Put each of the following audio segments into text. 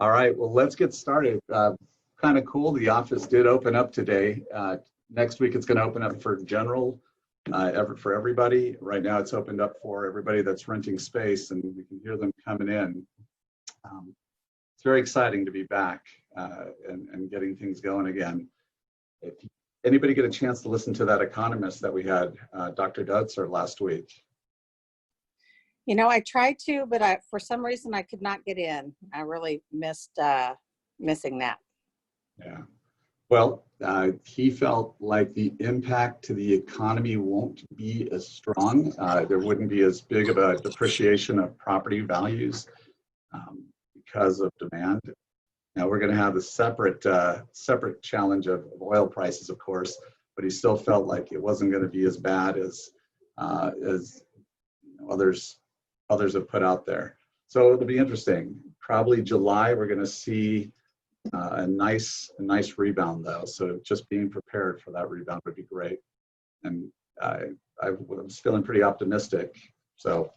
All right, well, let's get started. Kind of cool. The office did open up today. Next week, it's going to open up for general, for everybody. Right now, it's opened up for everybody that's renting space, and we can hear them coming in. It's very exciting to be back and getting things going again. If anybody get a chance to listen to that economist that we had, Dr. Dutzer, last week? You know, I tried to, but for some reason I could not get in. I really missed missing that. Yeah. Well, he felt like the impact to the economy won't be as strong. There wouldn't be as big of a depreciation of property values because of demand. Now we're going to have a separate challenge of oil prices, of course, but he still felt like it wasn't going to be as bad as others have put out there. So it'll be interesting. Probably July, we're going to see a nice rebound, though. So just being prepared for that rebound would be great. And I was feeling pretty optimistic. So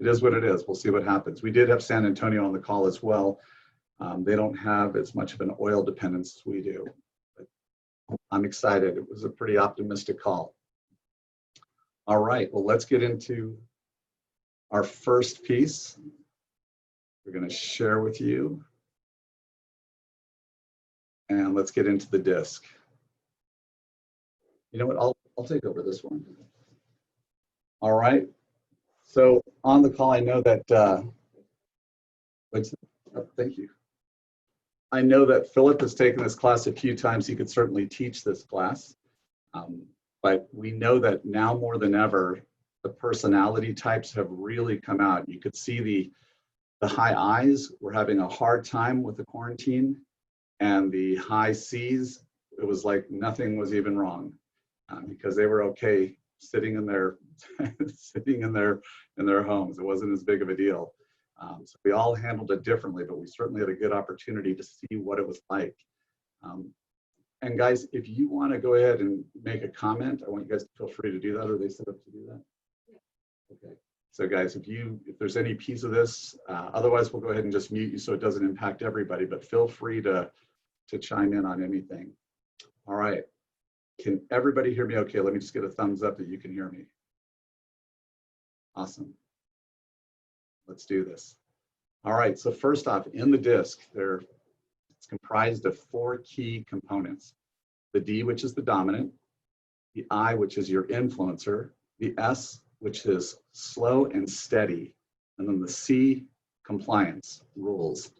it is what it is. We'll see what happens. We did have San Antonio on the call as well. They don't have as much of an oil dependence as we do. But I'm excited. It was a pretty optimistic call. All right. Well, let's get into our first piece. We're going to share with you. And let's get into the disc. You know what? I'll take over this one. All right. So on the call, I know that, thank you. I know that Philip has taken this class a few times. He could certainly teach this class. But we know that now more than ever, the personality types have really come out. You could see the high I's were having a hard time with the quarantine, and the high C's, it was like nothing was even wrong because they were okay sitting in their homes. It wasn't as big of a deal. So we all handled it differently, but we certainly had a good opportunity to see what it was like. And guys, if you want to go ahead and make a comment, I want you guys to feel free to do that. Are they set up to do that? Okay. So guys, if there's any piece of this, otherwise we'll go ahead and just mute you so it doesn't impact everybody, but feel free to chime in on anything. All right. Can everybody hear me okay? Let me just get a thumbs up that you can hear me. Awesome. Let's do this. All right. So first off, in the disc, it's comprised of 4 key components. The D, which is the dominant, the I, which is your influencer, the S, which is slow and steady, and then the C, compliance, rules.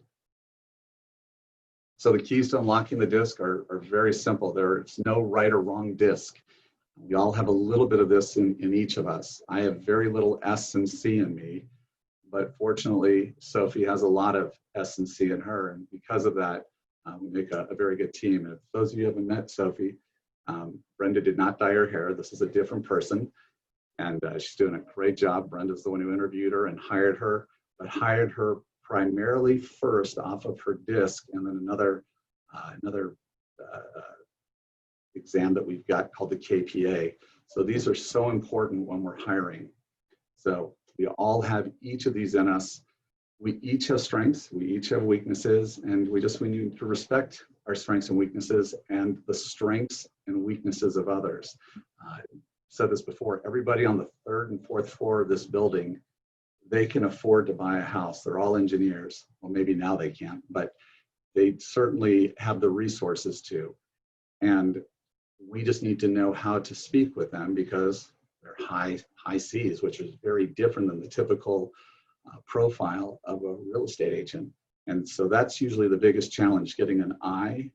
So the keys to unlocking the disc are very simple. There's no right or wrong disc. We all have a little bit of this in each of us. I have very little S and C in me, but fortunately, Sophie has a lot of S and C in her, and because of that, we make a very good team. And if those of you who haven't met Sophie, Brenda did not dye her hair. This is a different person. And she's doing a great job. Brenda's the one who interviewed her and hired her, but hired her primarily first off of her disc, and then another exam that we've got called the KPA. So these are so important when we're hiring. So we all have each of these in us. We each have strengths, we each have weaknesses, and we need to respect our strengths and weaknesses and the strengths and weaknesses of others. Said this before, everybody on the 3rd and 4th floor of this building, they can afford to buy a house. They're all engineers. Well, maybe now they can't, but they certainly have the resources to. And we just need to know how to speak with them because they're high C's, which is very different than the typical profile of a real estate agent. And so that's usually the biggest challenge, getting an I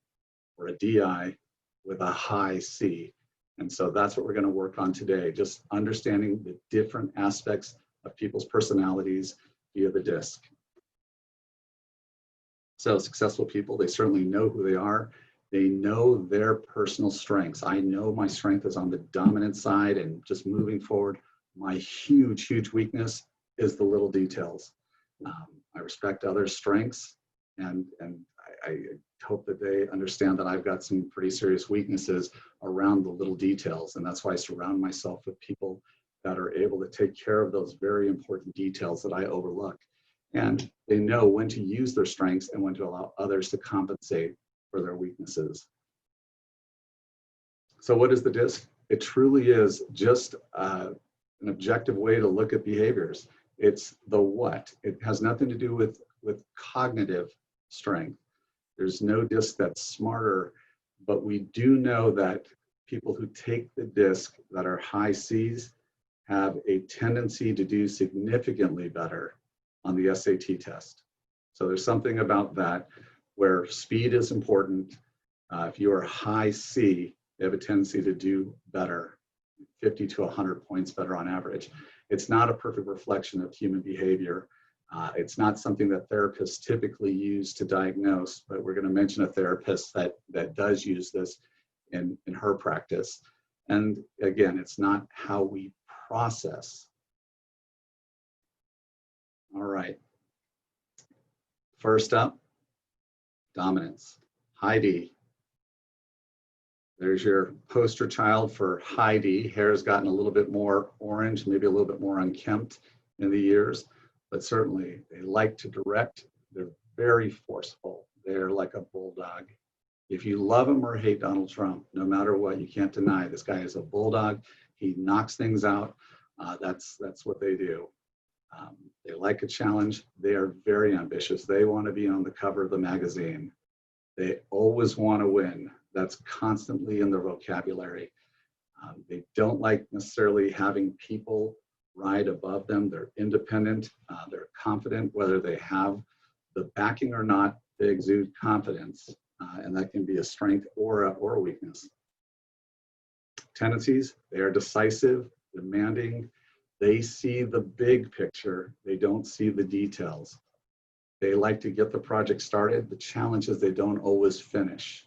or a DI with a high C. And so that's what we're going to work on today, just understanding the different aspects of people's personalities via the disc. So successful people, they certainly know who they are. They know their personal strengths. I know my strength is on the dominant side and just moving forward. My huge weakness is the little details. I respect others' strengths, and I hope that they understand that I've got some pretty serious weaknesses around the little details, and that's why I surround myself with people that are able to take care of those very important details that I overlook. And they know when to use their strengths and when to allow others to compensate for their weaknesses. So what is the DISC? It truly is just an objective way to look at behaviors. It's the what. It has nothing to do with cognitive strength. There's no DISC that's smarter, but we do know that people who take the DISC that are high Cs have a tendency to do significantly better on the SAT test. So there's something about that where speed is important. If you are high C, you have a tendency to do better, 50 to 100 points better on average. It's not a perfect reflection of human behavior. It's not something that therapists typically use to diagnose, but we're going to mention a therapist that does use this in her practice. And again, it's not how we process. All right. First up, dominance, high D. There's your poster child for high D. Hair's gotten a little bit more orange, maybe a little bit more unkempt in the years, but certainly they like to direct. They're very forceful. They're like a bulldog. If you love him or hate Donald Trump, no matter what, you can't deny this guy is a bulldog. He knocks things out. That's what they do. They like a challenge. They are very ambitious. They want to be on the cover of the magazine. They always want to win. That's constantly in their vocabulary. They don't like necessarily having people ride above them. They're independent. They're confident, whether they have the backing or not. They exude confidence, and that can be a strength or a weakness. Tendencies, they are decisive, demanding. They see the big picture. They don't see the details. They like to get the project started. The challenge is they don't always finish.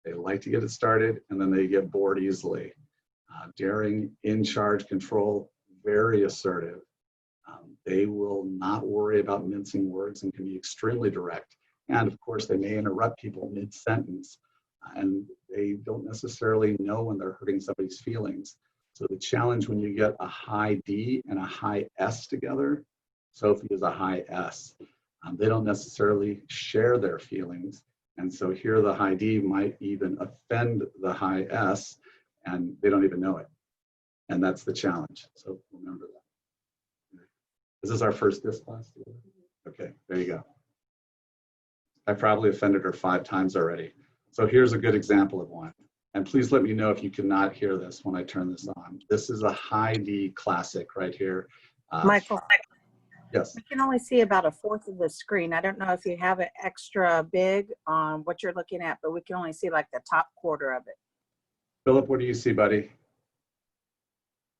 They like to get it started and then they get bored easily. Daring, in charge, control, very assertive. They will not worry about mincing words and can be extremely direct. And of course, they may interrupt people mid-sentence and they don't necessarily know when they're hurting somebody's feelings. So the challenge when you get a high D and a high S together, Sophie is a high S. They don't necessarily share their feelings. And so here the high D might even offend the high S and they don't even know it. And that's the challenge. So remember that. Is this our first DISC class? Okay, there you go. I probably offended her 5 times already. So here's a good example of one. And please let me know if you cannot hear this when I turn this on. This is a high D classic right here. Michael, yes. we can only see about 1/4 of the screen. I don't know if you have it extra big on what you're looking at, but we can only see like the top quarter of it. Philip, what do you see, buddy?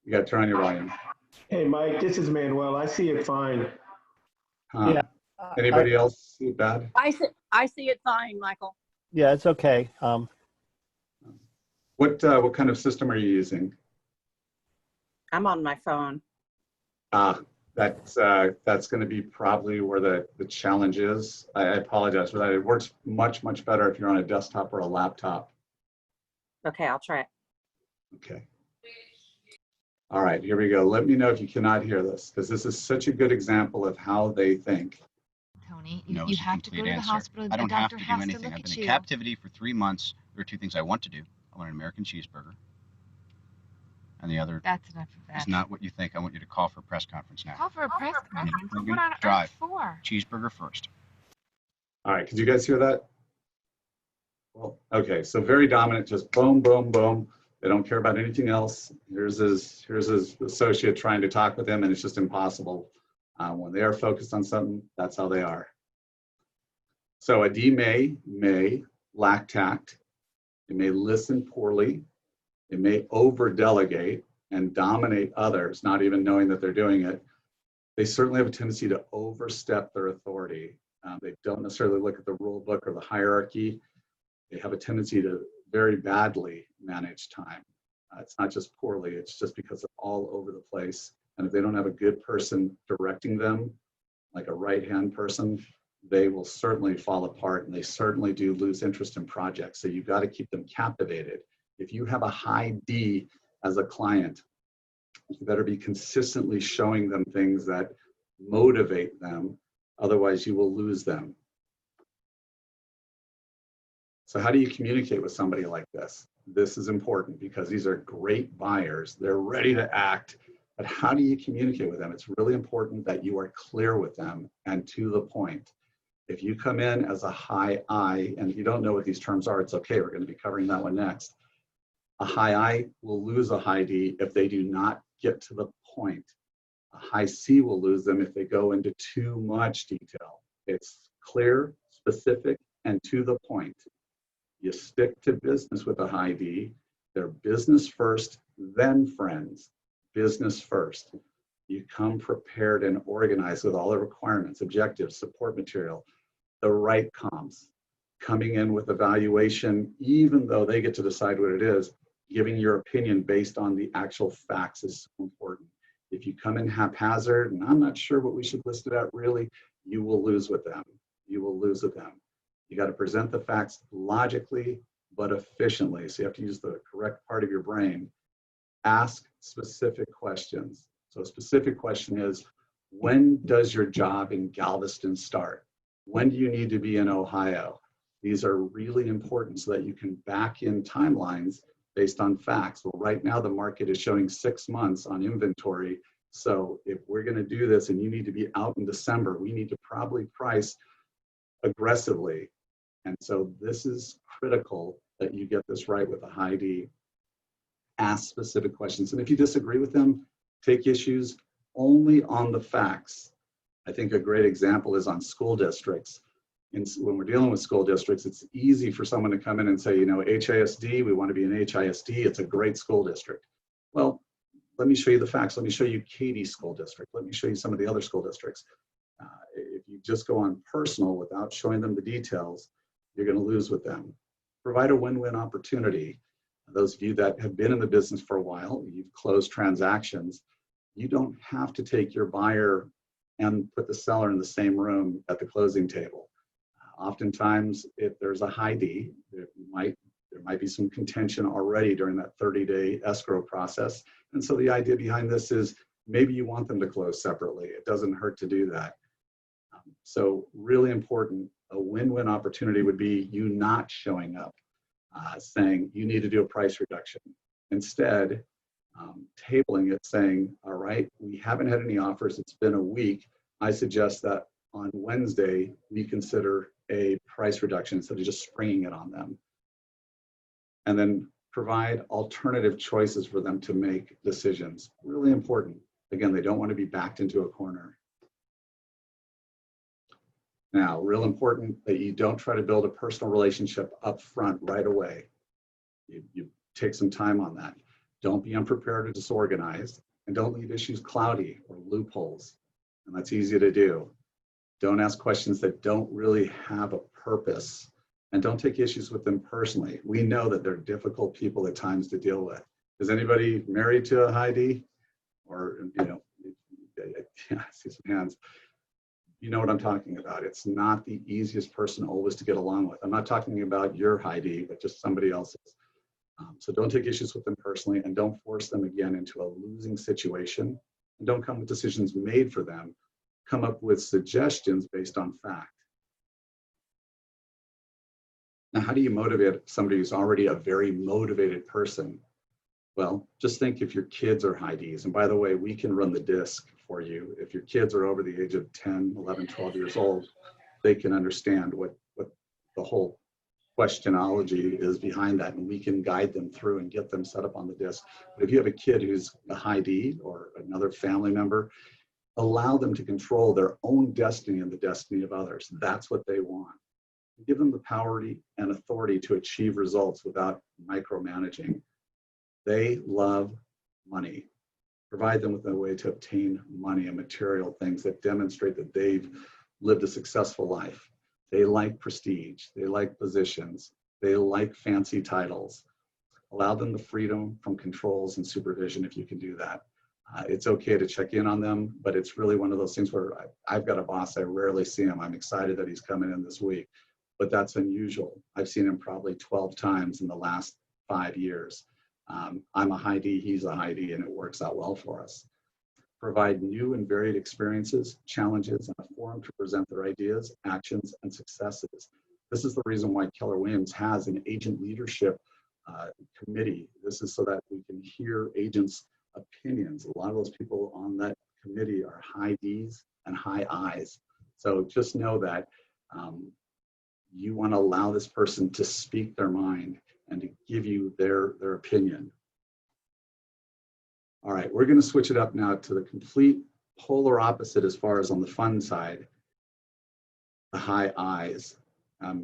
You got to turn on your volume. Hey, Mike, this is Manuel. I see it fine. Yeah. Anybody else see it bad? I see it fine, Michael. Yeah, it's okay. What kind of system are you using? I'm on my phone. That's going to be probably where the challenge is. I apologize for that. It works much, much better if you're on a desktop or a laptop. Okay, I'll try it. Okay. All right, here we go. Let me know if you cannot hear this, because this is such a good example of how they think. Tony, you have to go to the hospital. I don't have to do anything. I've been in captivity for 3 months. There are 2 things I want to do. I want an American cheeseburger. And the other That's enough of that. is not what you think. I want you to call for a press conference now. Call for a press conference? Logan, What on drive. earth for? Cheeseburger first. All right, could you guys hear that? Well, okay, so very dominant, just boom, boom, boom. They don't care about anything else. Here's his associate trying to talk with him, and it's just impossible. When they are focused on something, that's how they are. So a D may lack tact. It may listen poorly. It may over-delegate and dominate others, not even knowing that they're doing it. They certainly have a tendency to overstep their authority. They don't necessarily look at the rule book or the hierarchy. They have a tendency to very badly manage time. It's not just poorly, it's just because they're all over the place. And if they don't have a good person directing them, like a right-hand person, they will certainly fall apart and they certainly do lose interest in projects. So you've got to keep them captivated. If you have a high D as a client, you better be consistently showing them things that motivate them Otherwise, you will lose them. So how do you communicate with somebody like this? This is important because these are great buyers. They're ready to act, but how do you communicate with them? It's really important that you are clear with them and to the point. If you come in as a high I, and if you don't know what these terms are, it's okay. We're going to be covering that one next. A high I will lose a high D if they do not get to the point. A high C will lose them if they go into too much detail. It's clear, specific, and to the point. You stick to business with a high D. They're business first, then friends. Business first. You come prepared and organized with all the requirements, objectives, support material, the right comms. Coming in with evaluation, even though they get to decide what it is, giving your opinion based on the actual facts is so important. If you come in haphazard, and I'm not sure what we should list it at really, you will lose with them. You will lose with them. You got to present the facts logically, but efficiently. So you have to use the correct part of your brain. Ask specific questions. So a specific question is, when does your job in Galveston start? When do you need to be in Ohio? These are really important so that you can back in timelines based on facts. Well, right now the market is showing 6 months on inventory. So if we're going to do this and you need to be out in December, we need to probably price aggressively. And so this is critical that you get this right with a high D. Ask specific questions. And if you disagree with them, take issues only on the facts. I think a great example is on school districts. When we're dealing with school districts, it's easy for someone to come in and say, you know, HISD, we want to be an HISD, it's a great school district. Well, let me show you the facts. Let me show you Katy School District. Let me show you some of the other school districts. If you just go on personal without showing them the details, you're going to lose with them. Provide a win-win opportunity. Those of you that have been in the business for a while, you've closed transactions, you don't have to take your buyer and put the seller in the same room at the closing table. Oftentimes, if there's a high D, there might be some contention already during that 30-day escrow process. And so the idea behind this is maybe you want them to close separately. It doesn't hurt to do that. So really important, a win-win opportunity would be you not showing up, saying you need to do a price reduction. Instead, tabling it, saying, all right, we haven't had any offers. It's been a week. I suggest that on Wednesday, we consider a price reduction instead of just springing it on them. And then provide alternative choices for them to make decisions. Really important. Again, they don't want to be backed into a corner. Now, real important that you don't try to build a personal relationship up front right away. You take some time on that. Don't be unprepared or disorganized, and don't leave issues cloudy or loopholes. And that's easy to do. Don't ask questions that don't really have a purpose, and don't take issues with them personally. We know that they're difficult people at times to deal with. Is anybody married to a high D? Or, you know, I see some hands. You know what I'm talking about. It's not the easiest person always to get along with. I'm not talking about your high D, but just somebody else's. So don't take issues with them personally, and don't force them again into a losing situation. And don't come with decisions made for them. Come up with suggestions based on fact. Now, how do you motivate somebody who's already a very motivated person? Well, just think if your kids are high Ds. And by the way, we can run the disc for you. If your kids are over the age of 10, 11, 12 years old, they can understand what the whole questionology is behind that, and we can guide them through and get them set up on the disc. But if you have a kid who's a high D or another family member, allow them to control their own destiny and the destiny of others. That's what they want. Give them the power and authority to achieve results without micromanaging. They love money. Provide them with a way to obtain money and material things that demonstrate that they've lived a successful life. They like prestige. They like positions. They like fancy titles. Allow them the freedom from controls and supervision if you can do that. It's okay to check in on them, but it's really one of those things where I've got a boss, I rarely see him. I'm excited that he's coming in this week, but that's unusual. I've seen him probably 12 times in the last 5 years. I'm a high D, he's a high D, and it works out well for us. provide new and varied experiences, challenges, and a forum to present their ideas, actions, and successes. This is the reason why Keller Williams has an agent leadership committee. This is so that we can hear agents' opinions. A lot of those people on that committee are high Ds and high Is. So just know that you want to allow this person to speak their mind and to give you their opinion. All right, we're going to switch it up now to the complete polar opposite as far as on the fun side, the high Is.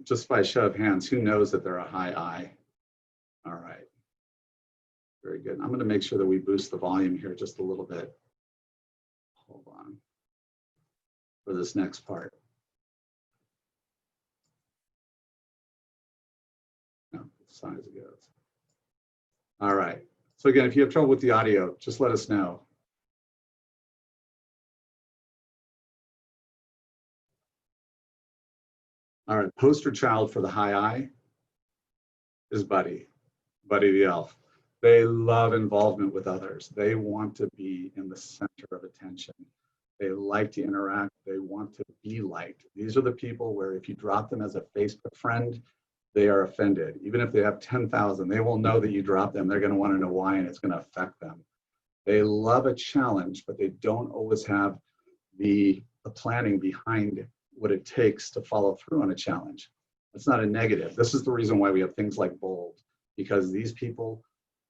Just by a show of hands, who knows that they're a high I? All right, very good. I'm going to make sure that we boost the volume here just a little bit. Hold on for this next part. No, as long as it goes. All right. So again, if you have trouble with the audio, just let us know. All right, poster child for the high I is Buddy the elf. They love involvement with others. They want to be in the center of attention. They like to interact. They want to be liked. These are the people where if you drop them as a Facebook friend, they are offended. Even if they have 10,000, they will know that you dropped them. They're going to want to know why, and it's going to affect them. They love a challenge, but they don't always have the planning behind what it takes to follow through on a challenge. It's not a negative. This is the reason why we have things like BOLD, because these people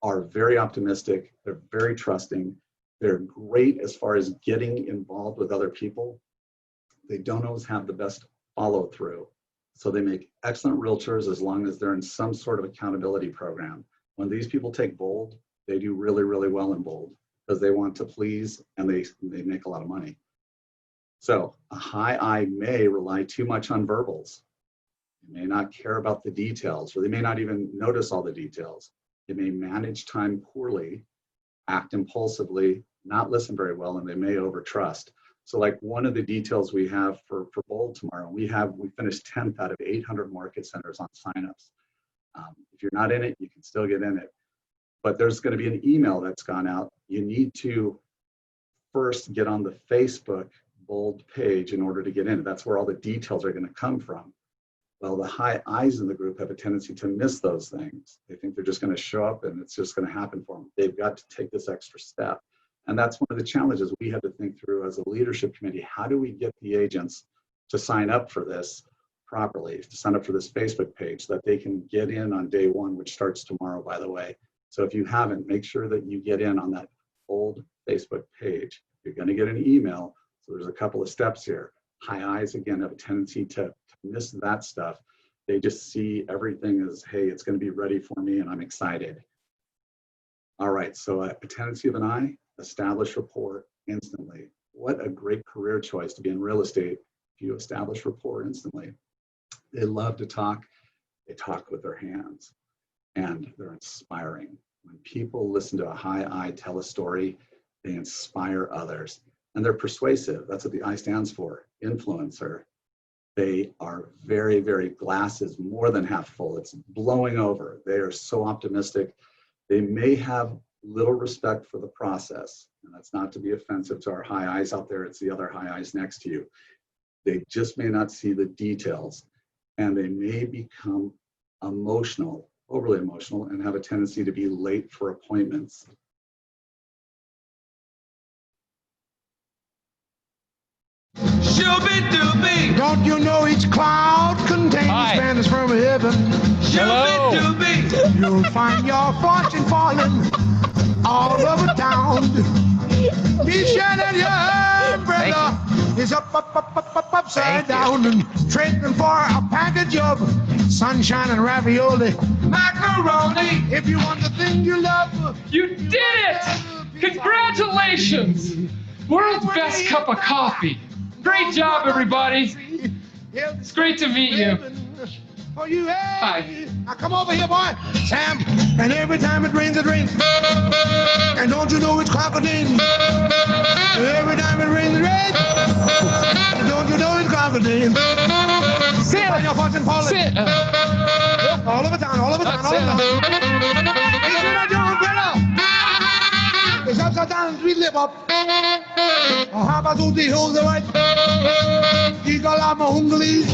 are very optimistic. They're very trusting. They're great as far as getting involved with other people. They don't always have the best follow through. So they make excellent realtors as long as they're in some sort of accountability program. When these people take BOLD, they do really, really well in BOLD because they want to please and they make a lot of money. So a high I may rely too much on verbals. They may not care about the details, or they may not even notice all the details. They may manage time poorly, act impulsively, not listen very well, and they may overtrust. So like one of the details we have for BOLD tomorrow, we finished 10th out of 800 market centers on signups. If you're not in it, you can still get in it. But there's going to be an email that's gone out. You need to first get on the Facebook BOLD page in order to get in. That's where all the details are going to come from. Well, the high Is in the group have a tendency to miss those things. They think they're just going to show up and it's just going to happen for them. They've got to take this extra step. And that's one of the challenges we had to think through as a leadership committee. How do we get the agents to sign up for this properly, to sign up for this Facebook page so that they can get in on day one, which starts tomorrow, by the way. So if you haven't, make sure that you get in on that old Facebook page. You're going to get an email. So there's a couple of steps here. High Is, again, have a tendency to miss that stuff. They just see everything as, hey, it's going to be ready for me and I'm excited. All right, so a tendency of an I, establish rapport instantly. What a great career choice to be in real estate if you establish rapport instantly. They love to talk. They talk with their hands and they're inspiring. When people listen to a high I tell a story, they inspire others and they're persuasive. That's what the I stands for, influencer. They are very, very glasses more than half full. It's blowing over. They are so optimistic. They may have little respect for the process. And that's not to be offensive to our high Is out there. It's the other high Is next to you. They just may not see the details and they may become emotional, overly emotional, and have a tendency to be late for appointments. Don't you know each cloud contains banners from heaven? Hello. You'll find your fortune falling all over town. Be sure that your umbrella is upside down and trading for a package of sunshine and ravioli. Macaroni, if you want the thing you love. You did it! Congratulations! World's best cup of coffee. Great job, everybody. It's great to meet you. Hi. Now come over here, boy, Sam. And every time it rains, it rains. And don't you know it's crocodile? Every time it rains, it rains. And don't you know it's crocodile? Sit on your fortune, Paul. Sit. All over town, all over town, all over town. Make sure that your umbrella is upside down and we live up. Haba tú dijo de vai. Diga la mongolis.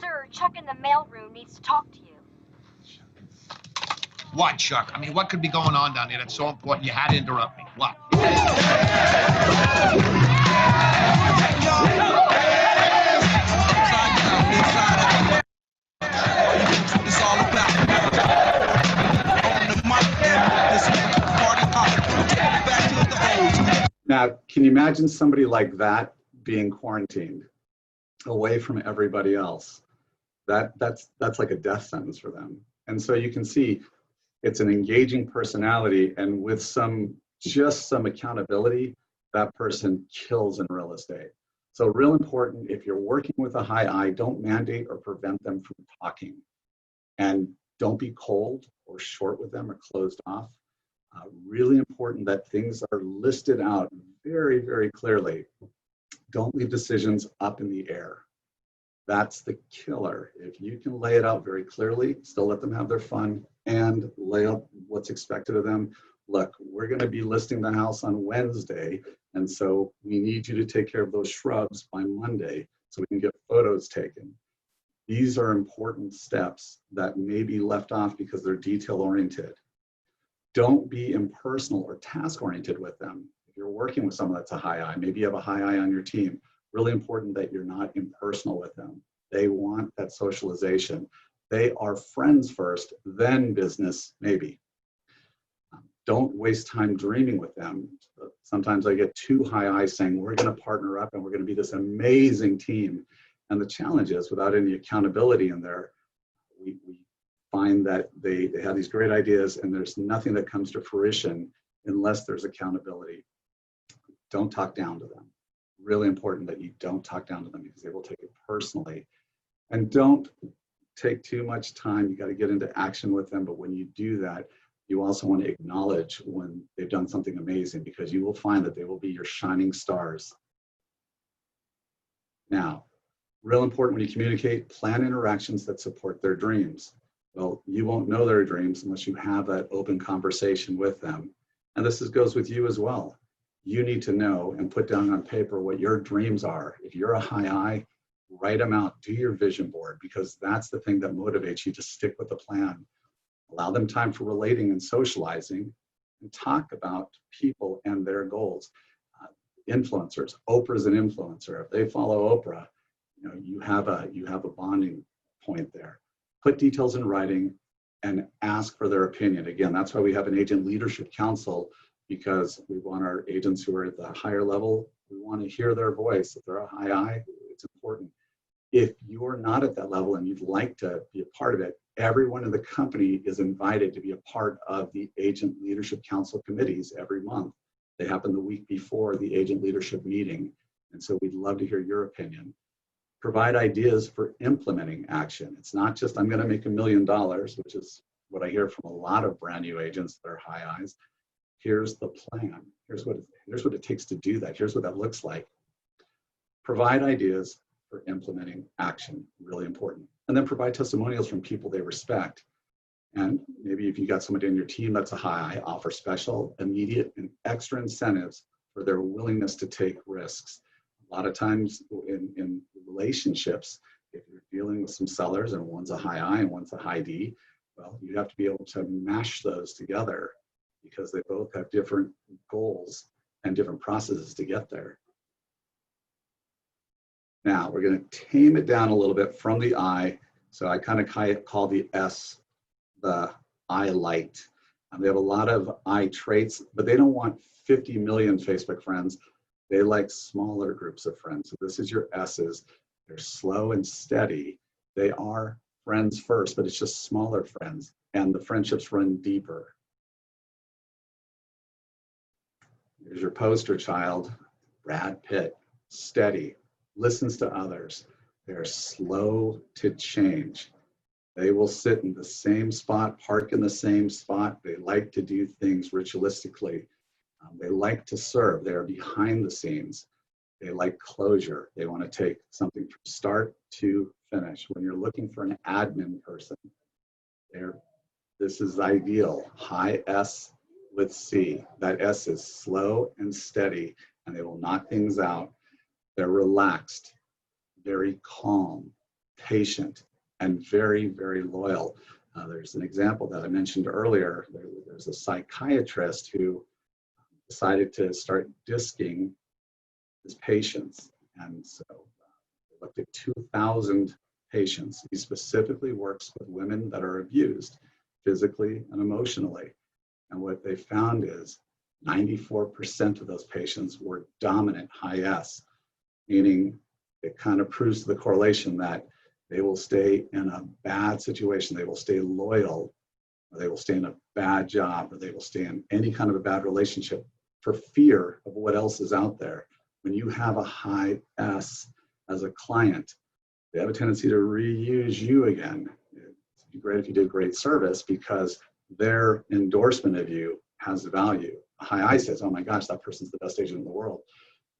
Sir, Chuck in the mailroom needs to talk to you. What, Chuck? I mean, what could be going on down there that's so important you had to interrupt me? What? Now, can you imagine somebody like that being quarantined away from everybody else? That's like a death sentence for them. And so you can see it's an engaging personality, and with just some accountability, that person kills in real estate. So real important, if you're working with a high I, don't mandate or prevent them from talking. And don't be cold or short with them or closed off. Really important that things are listed out very, very clearly. Don't leave decisions up in the air. That's the killer. If you can lay it out very clearly, still let them have their fun, and lay out what's expected of them. Look, we're going to be listing the house on Wednesday, and so we need you to take care of those shrubs by Monday so we can get photos taken. These are important steps that may be left off because they're detail-oriented. Don't be impersonal or task-oriented with them. If you're working with someone that's a high I, maybe you have a high I on your team, really important that you're not impersonal with them. They want that socialization. They are friends first, then business, maybe. Don't waste time dreaming with them. Sometimes I get too high I's saying, we're gonna partner up and we're gonna be this amazing team. And the challenge is, without any accountability in there, we find that they have these great ideas and there's nothing that comes to fruition unless there's accountability. Don't talk down to them. Really important that you don't talk down to them because they will take it personally. And don't take too much time. You got to get into action with them. But when you do that, you also want to acknowledge when they've done something amazing, because you will find that they will be your shining stars. Now, real important when you communicate, plan interactions that support their dreams. Well, you won't know their dreams unless you have that open conversation with them. And this goes with you as well. You need to know and put down on paper what your dreams are. If you're a high I, write them out, do your vision board, because that's the thing that motivates you to stick with the plan. Allow them time for relating and socializing, and talk about people and their goals. Influencers, Oprah's an influencer. If they follow Oprah, you have a bonding point there. Put details in writing and ask for their opinion. Again, that's why we have an agent leadership council, because we want our agents who are at the higher level, we want to hear their voice. If they're a high I, it's important. If you're not at that level and you'd like to be a part of it, everyone in the company is invited to be a part of the Agent Leadership Council committees every month. They happen the week before the agent leadership meeting. And so we'd love to hear your opinion. Provide ideas for implementing action. It's not just, I'm going to make $1 million, which is what I hear from a lot of brand new agents that are high I's. Here's the plan. Here's what it takes to do that. Here's what that looks like. Provide ideas for implementing action, really important. And then provide testimonials from people they respect. And maybe if you got somebody in your team that's a high I, offer special, immediate, and extra incentives for their willingness to take risks. A lot of times in relationships, if you're dealing with some sellers and one's a high I and one's a high D, well, you have to be able to mash those together because they both have different goals and different processes to get there. Now, we're going to tame it down a little bit from the I. So I kind of call the S the I light. They have a lot of I traits, but they don't want 50 million Facebook friends. They like smaller groups of friends. So this is your S's. They're slow and steady. They are friends first, but it's just smaller friends. And the friendships run deeper. Here's your poster child, Brad Pitt. Steady, listens to others. They're slow to change. They will sit in the same spot, park in the same spot. They like to do things ritualistically. They like to serve. They're behind the scenes. They like closure. They want to take something from start to finish. When you're looking for an admin person, This is ideal. High S with C. That S is slow and steady, and they will knock things out. They're relaxed, very calm, patient, and very, very loyal. There's an example that I mentioned earlier. There's a psychiatrist who decided to start disking his patients. And so they looked at 2,000 patients. He specifically works with women that are abused physically and emotionally. And what they found is 94% of those patients were dominant high S, meaning it kind of proves the correlation that they will stay in a bad situation, they will stay loyal, or they will stay in a bad job, or they will stay in any kind of a bad relationship for fear of what else is out there. When you have a high S as a client, they have a tendency to reuse you again. It'd be great if you did great service because their endorsement of you has value. A high I says, oh my gosh, that person's the best agent in the world.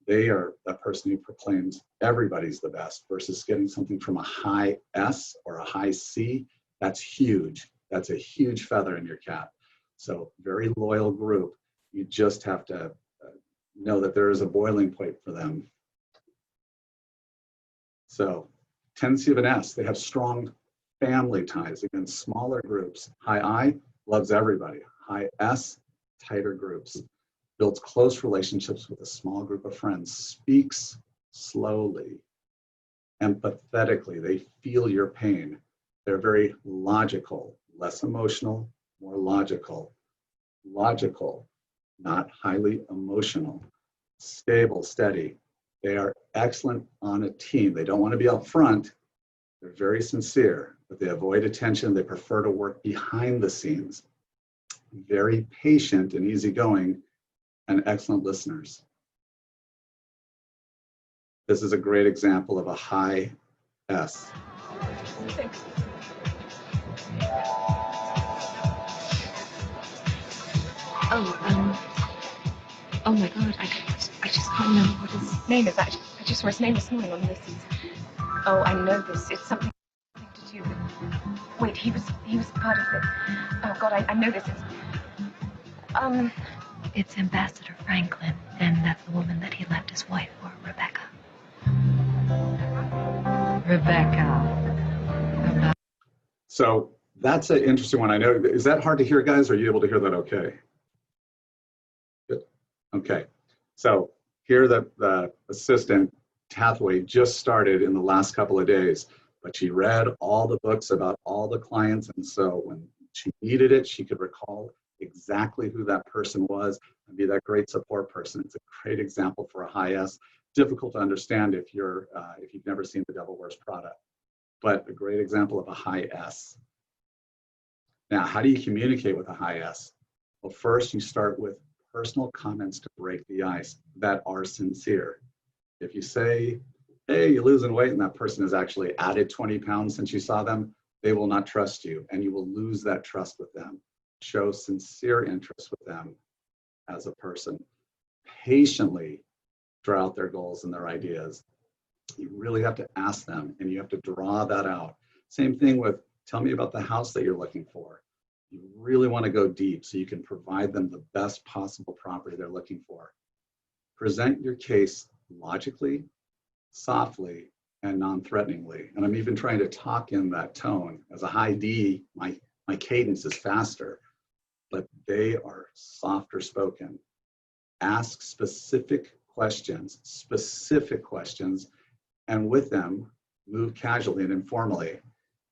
They are that person who proclaims everybody's the best versus getting something from a high S or a high C. That's huge. That's a huge feather in your cap. So very loyal group. You just have to know that there is a boiling point for them. So tendency of an S, they have strong family ties. Again, smaller groups. High I loves everybody. High S, tighter groups. Builds close relationships with a small group of friends. Speaks slowly, empathetically. They feel your pain. They're very logical, less emotional, more logical. Logical, not highly emotional. Stable, steady. They are excellent on a team. They don't want to be up front. They're very sincere, but they avoid attention. They prefer to work behind the scenes. Very patient and easygoing, and excellent listeners. This is a great example of a high S. Oh my God, I just can't remember what his name is. I just saw his name this morning on the list. Oh, I know this. It's something to do with. Wait, he was part of it. Oh God, I know this. It's Ambassador Franklin, and that's the woman that he left his wife for, Rebecca. Rebecca. So that's an interesting one. I know, is that hard to hear, guys? Or are you able to hear that okay? Good. Okay. So here the assistant, Hathaway, just started in the last couple of days, but she read all the books about all the clients. And so when she needed it, she could recall exactly who that person was and be that great support person. It's a great example for a high S. Difficult to understand if you've never seen The Devil Wears Prada, but a great example of a high S. Now, how do you communicate with a high S? Well, first you start with personal comments to break the ice that are sincere. If you say, hey, you're losing weight, and that person has actually added 20 pounds since you saw them, they will not trust you, and you will lose that trust with them. Show sincere interest with them as a person. Patiently draw out their goals and their ideas. You really have to ask them, and you have to draw that out. Same thing with, tell me about the house that you're looking for. You really want to go deep so you can provide them the best possible property they're looking for. Present your case logically, softly, and non-threateningly. And I'm even trying to talk in that tone. As a high D, my cadence is faster, but they are softer spoken. Ask specific questions, and with them, move casually and informally.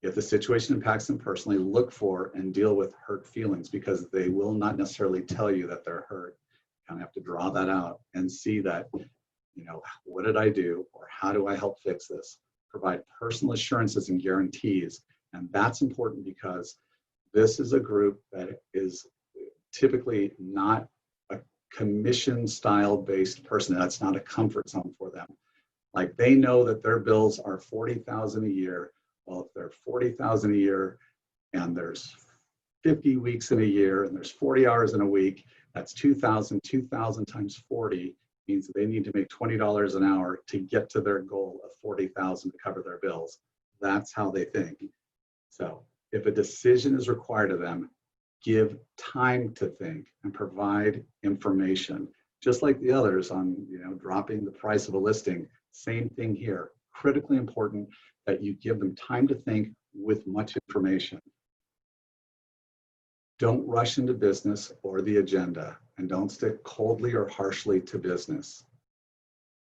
If the situation impacts them personally, look for and deal with hurt feelings, because they will not necessarily tell you that they're hurt. You kind of have to draw that out and see that, what did I do, or how do I help fix this? Provide personal assurances and guarantees. And that's important because this is a group that is typically not a commission style based person. That's not a comfort zone for them. Like, they know that their bills are $40,000 a year. Well, if they're $40,000 a year and there's 50 weeks in a year and there's 40 hours in a week, that's 2,000 times 40 means that they need to make $20 an hour to get to their goal of 40,000 to cover their bills. That's how they think. So if a decision is required of them, Give time to think and provide information. Just like the others on, dropping the price of a listing, same thing here. Critically important that you give them time to think with much information. Don't rush into business or the agenda, and don't stick coldly or harshly to business.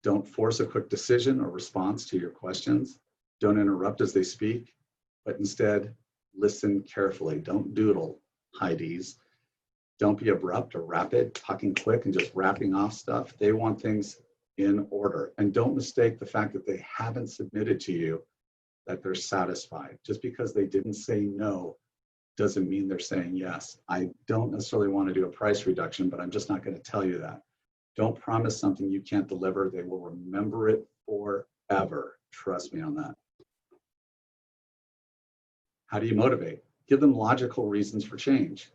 Don't force a quick decision or response to your questions. Don't interrupt as they speak, but instead listen carefully. Don't doodle, high Ds. Don't be abrupt or rapid, talking quick and just wrapping off stuff. They want things in order. And don't mistake the fact that they haven't submitted to you that they're satisfied. Just because they didn't say no doesn't mean they're saying yes. I don't necessarily want to do a price reduction, but I'm just not going to tell you that. Don't promise something you can't deliver. They will remember it forever. Trust me on that. How do you motivate? Give them logical reasons for change.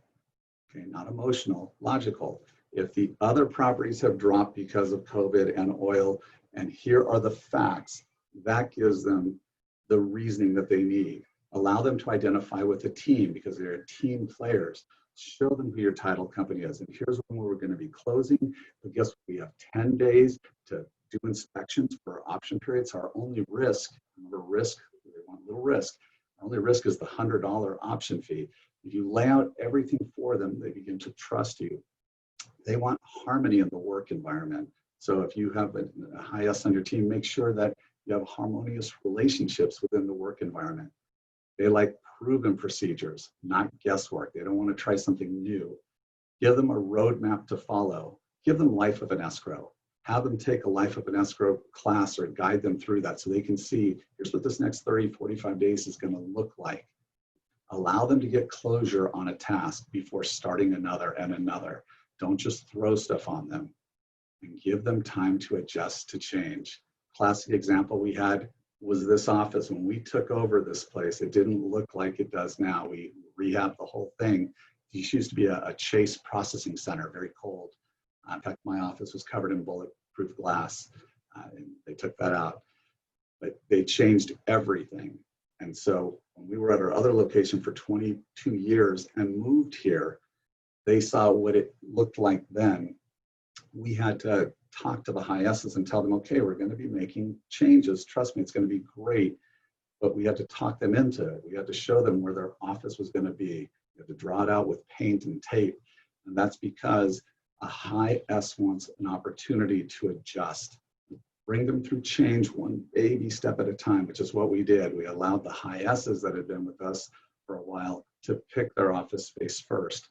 Okay, not emotional, logical. If the other properties have dropped because of COVID and oil, and here are the facts, that gives them the reasoning that they need. Allow them to identify with the team because they're team players. Show them who your title company is. And here's when we're going to be closing. But guess what? We have 10 days to do inspections for our option periods. Our only risk, remember risk, they want little risk. Our only risk is the $100 option fee. If you lay out everything for them, they begin to trust you. They want harmony in the work environment. So if you have a high S on your team, make sure that you have harmonious relationships within the work environment. They like proven procedures, not guesswork. They don't want to try something new. Give them a roadmap to follow. Give them life of an escrow. Have them take a life of an escrow class or guide them through that so they can see, here's what this next 30, 45 days is going to look like. Allow them to get closure on a task before starting another and another. Don't just throw stuff on them, and give them time to adjust to change. Classic example we had was this office. When we took over this place, it didn't look like it does now. We rehabbed the whole thing. This used to be a Chase processing center, very cold. In fact, my office was covered in bulletproof glass, and they took that out. But they changed everything. And so when we were at our other location for 22 years and moved here, they saw what it looked like then. We had to talk to the high S's and tell them, okay, we're going to be making changes. Trust me, it's going to be great. But we had to talk them into it. We had to show them where their office was going to be. We had to draw it out with paint and tape. And that's because a high S wants an opportunity to adjust. Bring them through change one baby step at a time, which is what we did. We allowed the high S's that had been with us for a while to pick their office space first.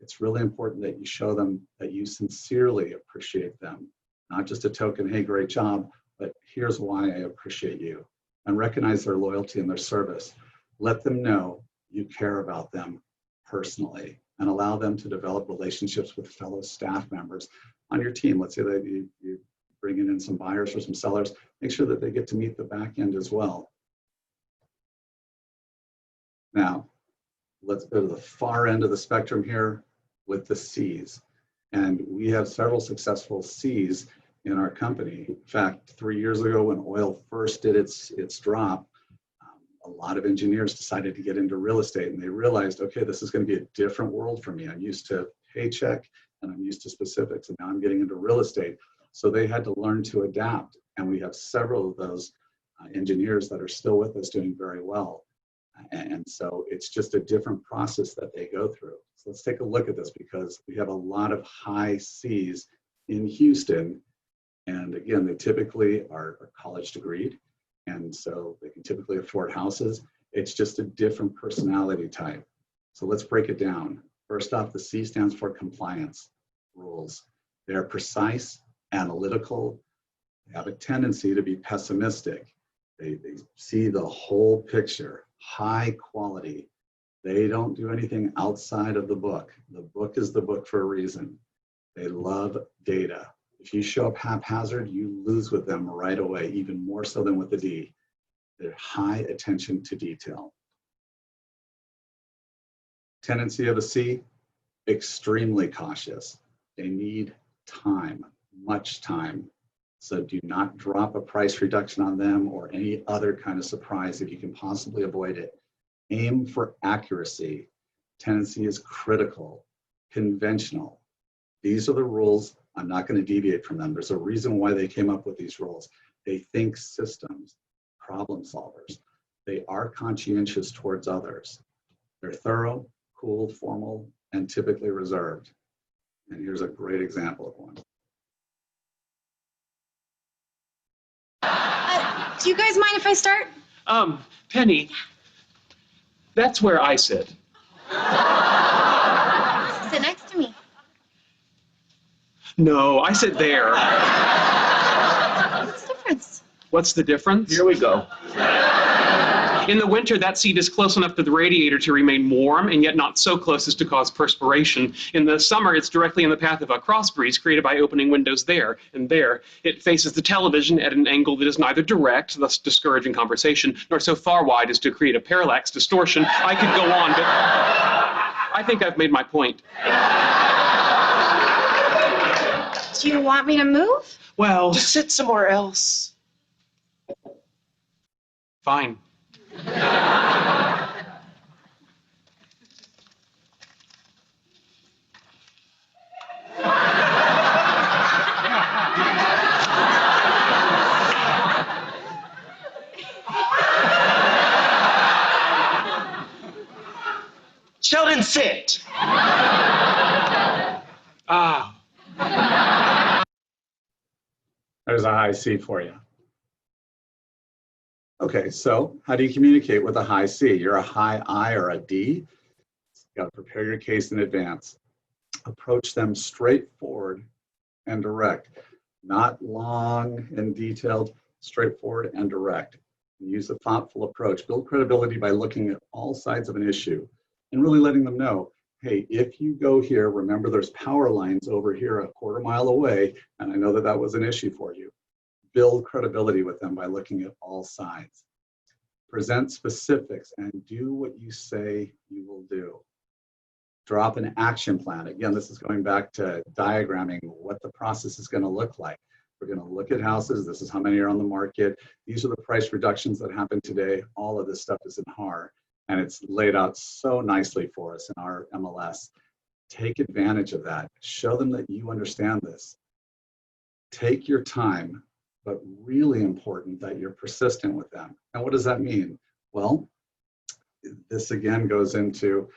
It's really important that you show them that you sincerely appreciate them, not just a token, hey, great job, but here's why I appreciate you. And recognize their loyalty and their service. Let them know you care about them personally, and allow them to develop relationships with fellow staff members on your team. Let's say that you're bringing in some buyers or some sellers, make sure that they get to meet the back end as well. Now, let's go to the far end of the spectrum here with the C's. And we have several successful C's in our company. In fact, 3 years ago when oil first did its drop, a lot of engineers decided to get into real estate, and they realized, okay, this is going to be a different world for me. I'm used to paycheck and I'm used to specifics, and now I'm getting into real estate. So they had to learn to adapt. And we have several of those engineers that are still with us doing very well. And so it's just a different process that they go through. So let's take a look at this, because we have a lot of high C's in Houston. And again, they typically are college degreed. And so they can typically afford houses. It's just a different personality type. So let's break it down. First off, the C stands for compliance rules. They're precise, analytical. They have a tendency to be pessimistic. They see the whole picture, high quality. They don't do anything outside of the book. The book is the book for a reason. They love data. If you show up haphazard, you lose with them right away, even more so than with the D. They're high attention to detail. Tendency of a C, extremely cautious. They need time, much time. So do not drop a price reduction on them or any other kind of surprise if you can possibly avoid it. Aim for accuracy. Tendency is critical, conventional. These are the rules. I'm not going to deviate from them. There's a reason why they came up with these rules. They think systems, problem solvers. They are conscientious towards others. They're thorough, cool, formal, and typically reserved. And here's a great example of one. Do you guys mind if I start? Penny, that's where I sit. Sit next to me. No, I sit there. What's the difference? What's the difference? Here we go. In the winter, that seat is close enough to the radiator to remain warm and yet not so close as to cause perspiration. In the summer, it's directly in the path of a cross breeze created by opening windows there and there. It faces the television at an angle that is neither direct, thus discouraging conversation, nor so far wide as to create a parallax distortion. I could go on, but I think I've made my point. Do you want me to move? Well, Just sit somewhere else. fine. Sheldon, sit. Ah. There's a high C for you. Okay, so how do you communicate with a high C? You're a high I or a D. You got to prepare your case in advance. Approach them straightforward and direct, not long and detailed, straightforward and direct. Use a thoughtful approach. Build credibility by looking at all sides of an issue and really letting them know, hey, if you go here, remember there's power lines over here a quarter mile away, and I know that that was an issue for you. Build credibility with them by looking at all sides. Present specifics and do what you say you will do. Drop an action plan. Again, this is going back to diagramming what the process is going to look like. We're going to look at houses. This is how many are on the market. These are the price reductions that happen today. All of this stuff is in HAR, and it's laid out so nicely for us in our MLS. Take advantage of that. Show them that you understand this. Take your time, but really important that you're persistent with them. And what does that mean? Well, this again goes into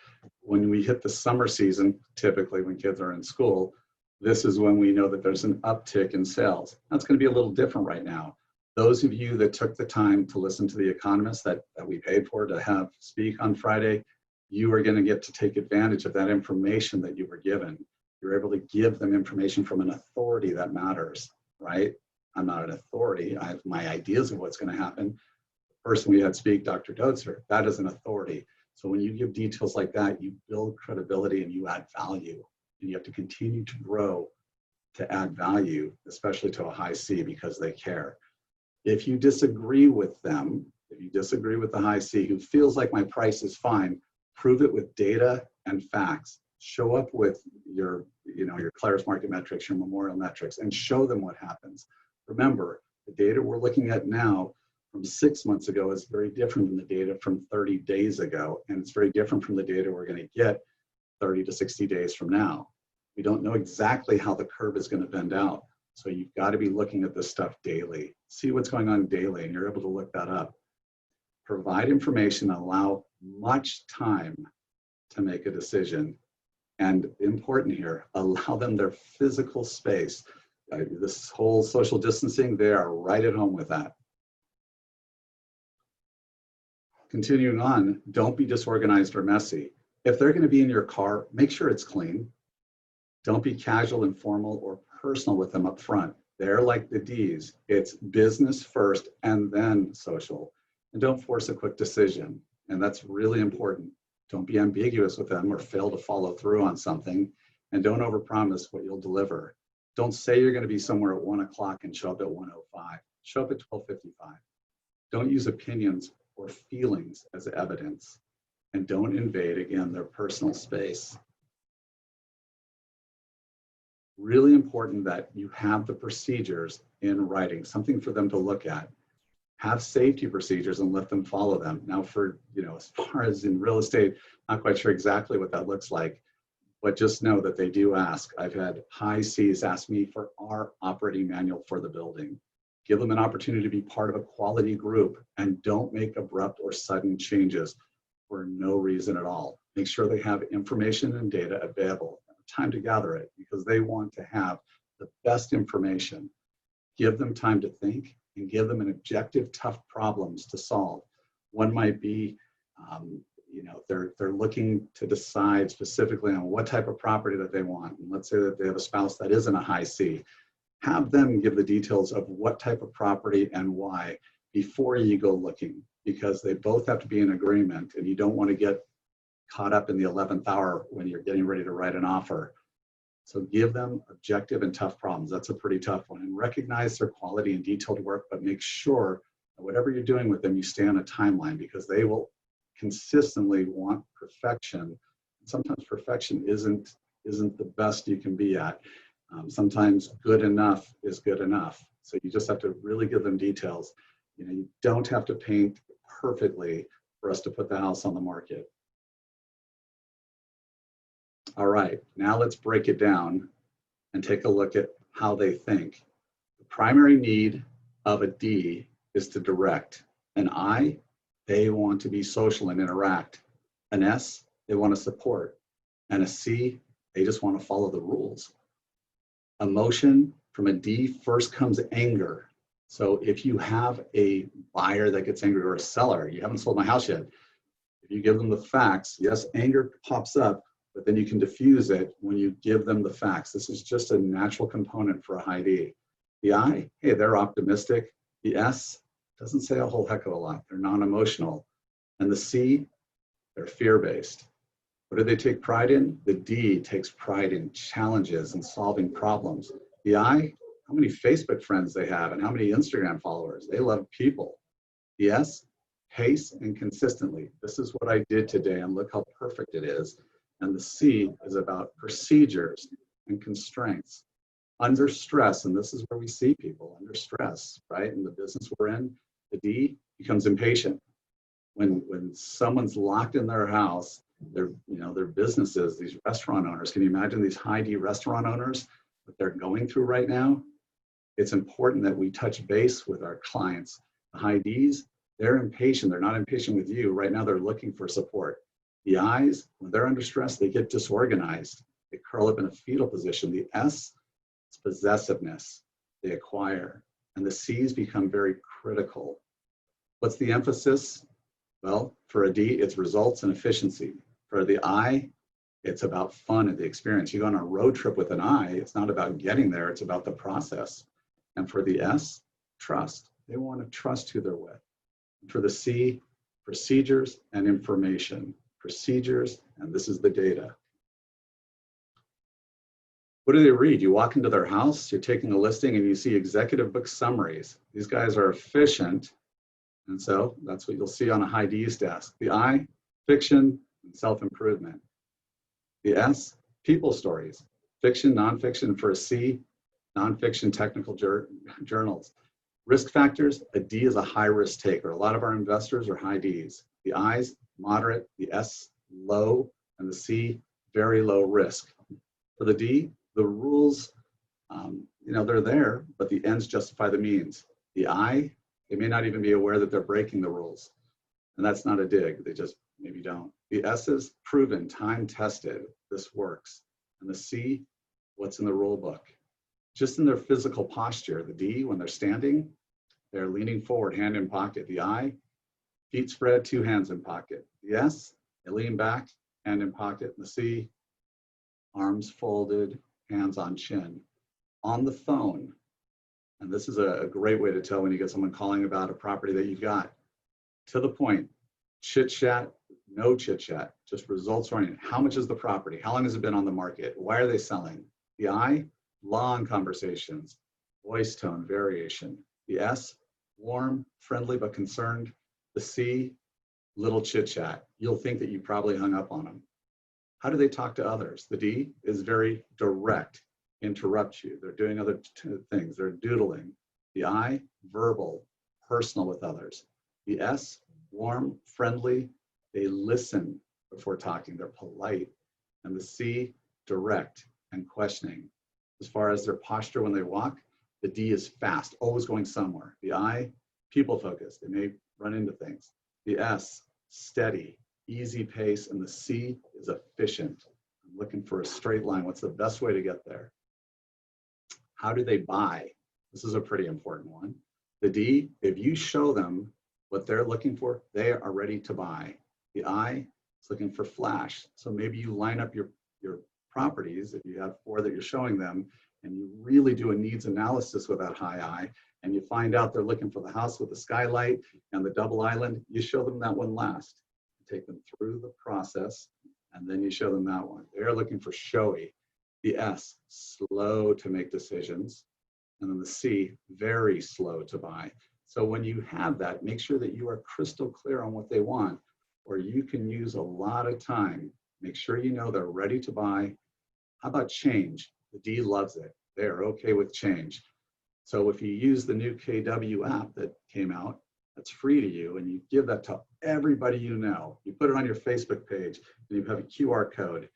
when we hit the summer season, typically when kids are in school, this is when we know that there's an uptick in sales. That's going to be a little different right now. Those of you that took the time to listen to the economist that we paid for to have speak on Friday, you are going to get to take advantage of that information that you were given. You're able to give them information from an authority that matters, right? I'm not an authority. I have my ideas of what's going to happen. The person we had speak, Dr. Dotzer, that is an authority. So when you give details like that, you build credibility and you add value. And you have to continue to grow to add value, especially to a high C, because they care. If you disagree with them, if you disagree with the high C who feels like my price is fine, prove it with data and facts. Show up with your Claris market metrics, your memorial metrics, and show them what happens. Remember, the data we're looking at now from 6 months ago is very different than the data from 30 days ago, and it's very different from the data we're going to get 30 to 60 days from now. We don't know exactly how the curve is going to bend out. So you've got to be looking at this stuff daily. See what's going on daily, and you're able to look that up. Provide information and allow much time to make a decision. And important here, allow them their physical space. This whole social distancing, they are right at home with that. Continuing on, don't be disorganized or messy. If they're going to be in your car, make sure it's clean. Don't be casual, informal, or personal with them up front. They're like the D's. It's business first and then social. And don't force a quick decision. And that's really important. Don't be ambiguous with them or fail to follow through on something. And don't overpromise what you'll deliver. Don't say you're going to be somewhere at 1 o'clock and show up at 1:05. Show up at 12:55. Don't use opinions or feelings as evidence. And don't invade, again, their personal space. Really important that you have the procedures in writing, something for them to look at. Have safety procedures and let them follow them. Now for, as far as in real estate, not quite sure exactly what that looks like, but just know that they do ask. I've had high Cs ask me for our operating manual for the building. Give them an opportunity to be part of a quality group, and don't make abrupt or sudden changes for no reason at all. Make sure they have information and data available, time to gather it, because they want to have the best information. Give them time to think and give them an objective, tough problems to solve. One might be, they're looking to decide specifically on what type of property that they want. And let's say that they have a spouse that isn't a high C. Have them give the details of what type of property and why before you go looking, because they both have to be in agreement, and you don't want to get caught up in the 11th hour when you're getting ready to write an offer. So give them objective and tough problems. That's a pretty tough one. And recognize their quality and detailed work, but make sure that whatever you're doing with them, you stay on a timeline, because they will consistently want perfection. Sometimes perfection isn't the best you can be at. Sometimes good enough is good enough. So you just have to really give them details. You don't have to paint perfectly for us to put the house on the market. All right, now let's break it down and take a look at how they think. The primary need of a D is to direct. An I, they want to be social and interact. An S, they want to support. And a C, they just want to follow the rules. Emotion from a D first comes anger. So if you have a buyer that gets angry, or a seller, you haven't sold my house yet, if you give them the facts, yes, anger pops up, but then you can diffuse it when you give them the facts. This is just a natural component for a high D. The I, hey, they're optimistic. The S doesn't say a whole heck of a lot. They're non-emotional. And the C, they're fear-based. What do they take pride in? The D takes pride in challenges and solving problems. The I, how many Facebook friends they have and how many Instagram followers. They love people. The S, pace and consistently. This is what I did today, and look how perfect it is. And the C is about procedures and constraints. Under stress, and this is where we see people under stress, right? In the business we're in, the D becomes impatient. When someone's locked in their house, their businesses, these restaurant owners, can you imagine these high D restaurant owners, what they're going through right now? It's important that we touch base with our clients. The high Ds, they're impatient. They're not impatient with you. Right now, they're looking for support. The I's, when they're under stress, they get disorganized. They curl up in a fetal position. The S, it's possessiveness. They acquire. And the C's become very critical. What's the emphasis? Well, for a D, it's results and efficiency. For the I, it's about fun and the experience. You go on a road trip with an I, it's not about getting there, it's about the process. And for the S, trust. They want to trust who they're with. And for the C, procedures and information. Procedures, and this is the data. What do they read? You walk into their house, you're taking a listing, and you see executive book summaries. These guys are efficient, and so that's what you'll see on a high D's desk. The I, fiction and self-improvement. The S, people stories. Fiction, nonfiction. For a C, nonfiction technical journals. Risk factors, a D is a high risk taker. A lot of our investors are high Ds. The I's, moderate, the S, low, and the C, very low risk. For the D, the rules, they're there, but the ends justify the means. The I, they may not even be aware that they're breaking the rules. And that's not a dig, they just maybe don't. The S is proven, time tested, this works. And the C, what's in the rule book? Just in their physical posture. The D, when they're standing, they're leaning forward, hand in pocket. The I, feet spread, two hands in pocket. The S, they lean back, hand in pocket. The C, arms folded, hands on chin. On the phone, and this is a great way to tell when you get someone calling about a property that you've got. To the point, chit chat, no chit chat, just results oriented. How much is the property? How long has it been on the market? Why are they selling? The I, long conversations, voice tone variation. The S, warm, friendly, but concerned. The C, little chit chat. You'll think that you probably hung up on them. How do they talk to others? The D is very direct, interrupt you. They're doing other things. They're doodling. The I, verbal, personal with others. The S, warm, friendly, they listen before talking, they're polite. And the C, direct and questioning. As far as their posture when they walk, the D is fast, always going somewhere. The I, people focused, they may run into things. The S, steady, easy pace, and the C is efficient. I'm looking for a straight line. What's the best way to get there? How do they buy? This is a pretty important one. The D, if you show them what they're looking for, they are ready to buy. The I is looking for flash. So maybe you line up your properties, if you have 4 that you're showing them, and you really do a needs analysis with that high I, and you find out they're looking for the house with the skylight and the double island, you show them that one last. You take them through the process, and then you show them that one. They're looking for showy. The S, slow to make decisions. And then the C, very slow to buy. So when you have that, make sure that you are crystal clear on what they want, or you can use a lot of time. Make sure you know they're ready to buy. How about change? The D loves it. They're okay with change. So if you use the new KW app that came out, that's free to you, and you give that to everybody you know. You put it on your Facebook page, and you have a QR code.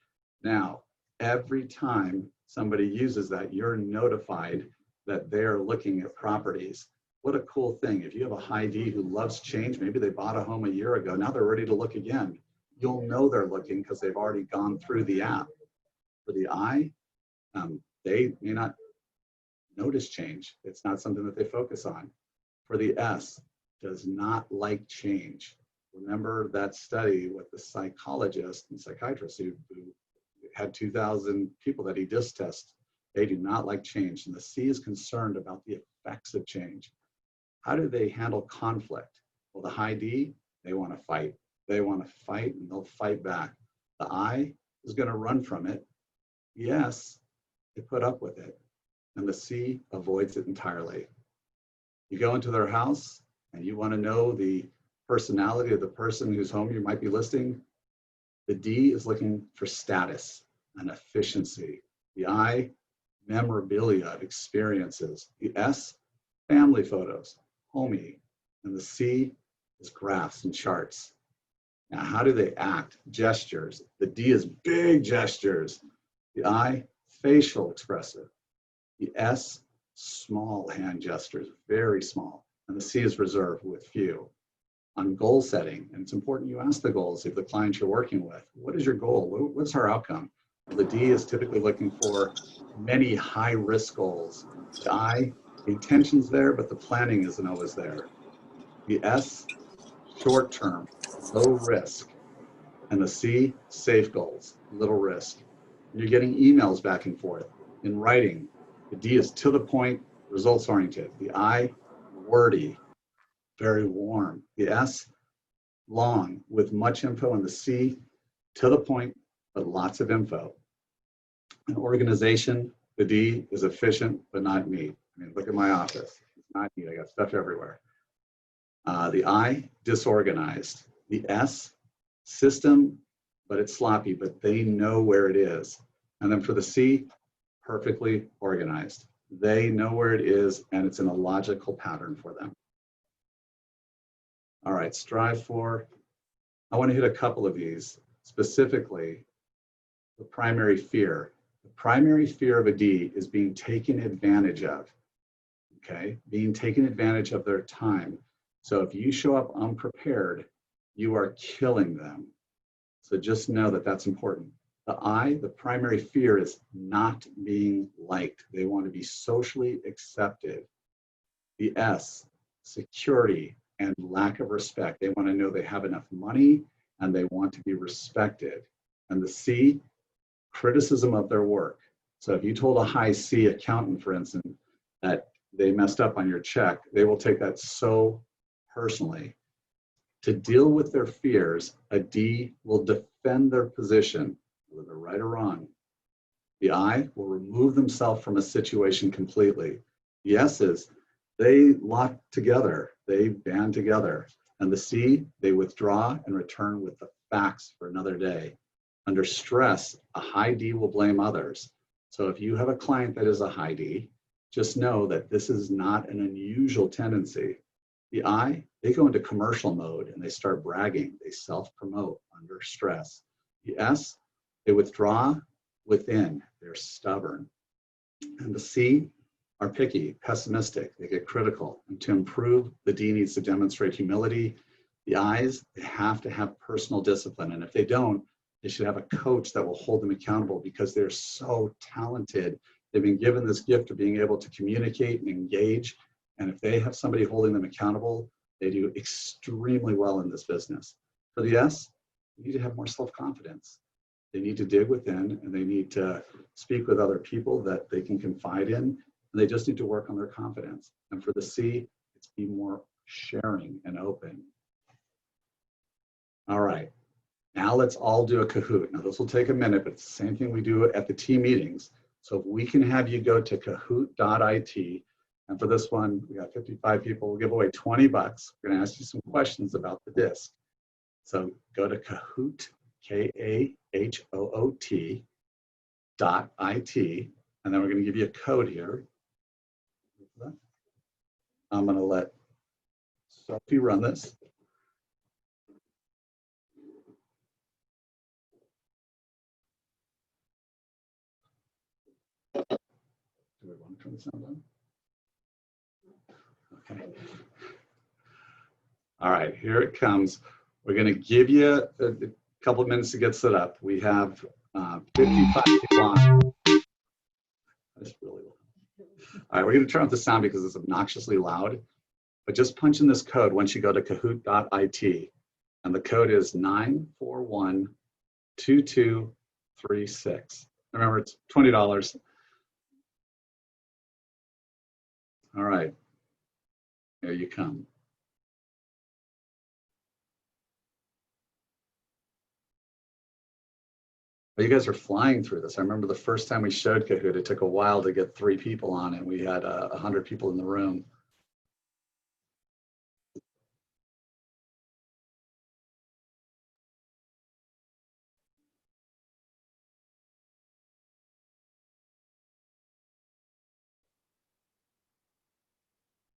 Now, every time somebody uses that, you're notified that they're looking at properties. What a cool thing. If you have a high D who loves change, maybe they bought a home a year ago, now they're ready to look again. You'll know they're looking because they've already gone through the app. For the I, they may not notice change. It's not something that they focus on. For the S, does not like change. Remember that study with the psychologist and psychiatrist who had 2,000 people that he disc tested. They do not like change. And the C is concerned about the effects of change. How do they handle conflict? Well, the high D, they want to fight. They want to fight, and they'll fight back. The I is going to run from it. The S, they put up with it. And the C avoids it entirely. You go into their house and you want to know the personality of the person whose home you might be listing. The D is looking for status and efficiency. The I, memorabilia of experiences. The S, family photos, homey. And the C is graphs and charts. Now, how do they act? Gestures. The D is big gestures. The I, facial expressive. The S, small hand gestures, very small. And the C is reserved with few. On goal setting, and it's important you ask the goals if the client you're working with, what is your goal? What's our outcome? The D is typically looking for many high-risk goals. The I, the intention's there, but the planning isn't always there. The S, short-term, low risk. And the C, safe goals, little risk. And you're getting emails back and forth in writing. The D is to the point, results-oriented. The I, wordy, very warm. The S, long, with much info. And the C, to the point, but lots of info. An organization, the D is efficient, but not neat. I mean, look at my office. It's not neat. I got stuff everywhere. The I, disorganized. The S, system, but it's sloppy, but they know where it is. And then for the C, perfectly organized. They know where it is, and it's in a logical pattern for them. All right, strive for. I want to hit a couple of these, specifically the primary fear. The primary fear of a D is being taken advantage of, okay? Being taken advantage of their time. So if you show up unprepared, you are killing them. So just know that that's important. The I, the primary fear is not being liked. They want to be socially accepted. The S, security and lack of respect. They want to know they have enough money and they want to be respected. And the C, criticism of their work. So if you told a high C accountant, for instance, that they messed up on your check, they will take that so personally. To deal with their fears, a D will defend their position, whether they're right or wrong. The I will remove themselves from a situation completely. The S is they lock together, they band together. And the C, they withdraw and return with the facts for another day. Under stress, a high D will blame others. So if you have a client that is a high D, just know that this is not an unusual tendency. The I, they go into commercial mode and they start bragging. They self-promote under stress. The S, they withdraw within. They're stubborn. And the C are picky, pessimistic. They get critical. And to improve, the D needs to demonstrate humility. The I's, they have to have personal discipline. And if they don't, they should have a coach that will hold them accountable because they're so talented. They've been given this gift of being able to communicate and engage. And if they have somebody holding them accountable, they do extremely well in this business. For the S, you need to have more self-confidence. They need to dig within and they need to speak with other people that they can confide in. And they just need to work on their confidence. And for the C, it's be more sharing and open. All right, now let's all do a Kahoot. Now this will take a minute, but it's the same thing we do at the team meetings. So if we can have you go to kahoot.it, and for this one, we got 55 people, we'll give away 20 bucks. We're gonna ask you some questions about the disc. So go to Kahoot, Kahoot.it, and then we're gonna give you a code here. I'm gonna let Sophie run this. Do we want to turn the sound on? Okay. All right, here it comes. We're going to give you a couple of minutes to get set up. We have 55 people on. That's really loud. All right, we're going to turn off the sound because it's obnoxiously loud. But just punch in this code once you go to kahoot.it. And the code is 9412236. Remember, it's $20. All right, here you come. Well, you guys are flying through this. I remember the first time we showed Kahoot, it took a while to get 3 people on it. We had 100 people in the room.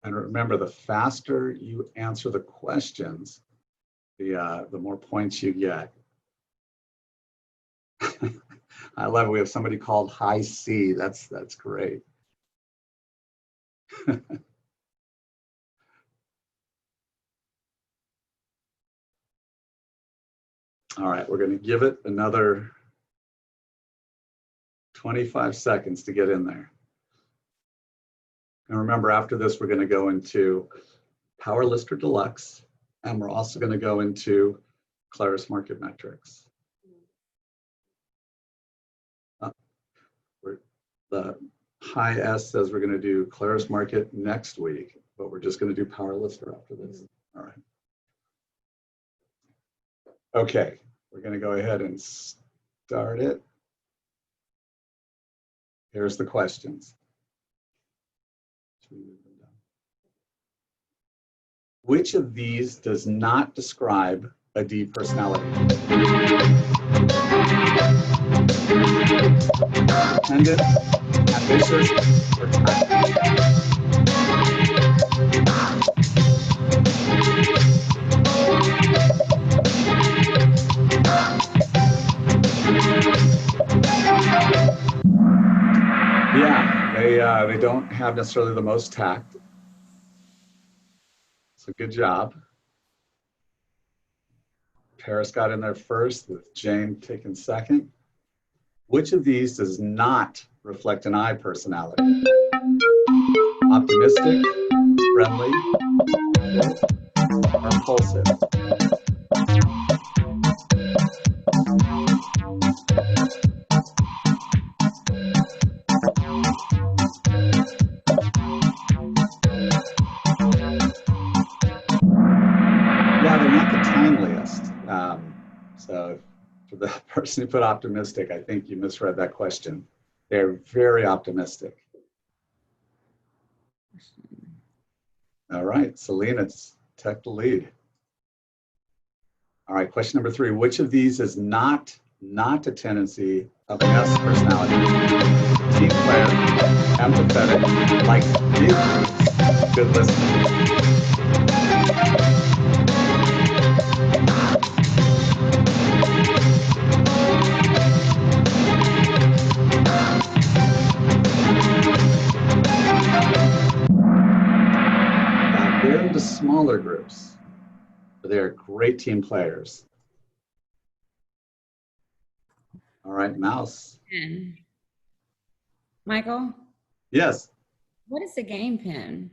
And remember, the faster you answer the questions, the more points you get. I love it. We have somebody called High C. That's great. All right, we're going to give it another 25 seconds to get in there. And remember, after this, we're going to go into Power Lister Deluxe, and we're also going to go into Claris Market Metrics. The high S says we're going to do Claris Market next week, but we're just going to do Power Lister after this. All right. Okay, we're going to go ahead and start it. Here's the questions. Which of these does not describe a D personality? Independent, ambitious, or kind? Yeah, they don't have necessarily the most tact. So good job. Paris got in there first, with Jane taking second. Which of these does not reflect an I personality? Optimistic, friendly, or impulsive? Yeah, they're not the timeliest. So for the person who put optimistic, I think you misread that question. They're very optimistic. All right, Selena, take the lead. All right, question number 3. Which of these is not a tendency of an S personality? Team player, empathetic, likes big groups, Good listening. Now, they're into smaller groups. They're great team players. All right, Mouse. Michael, Yes. what is a game pin?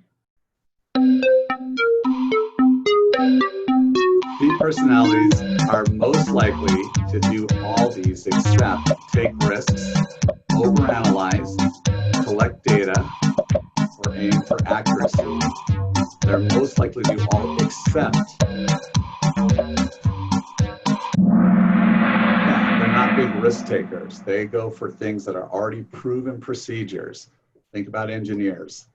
B personalities are most likely to do all these except take risks, overanalyze, collect data, or aim for accuracy. They're most likely to do all except. Yeah, they're not big risk takers. They go for things that are already proven procedures. Think about engineers.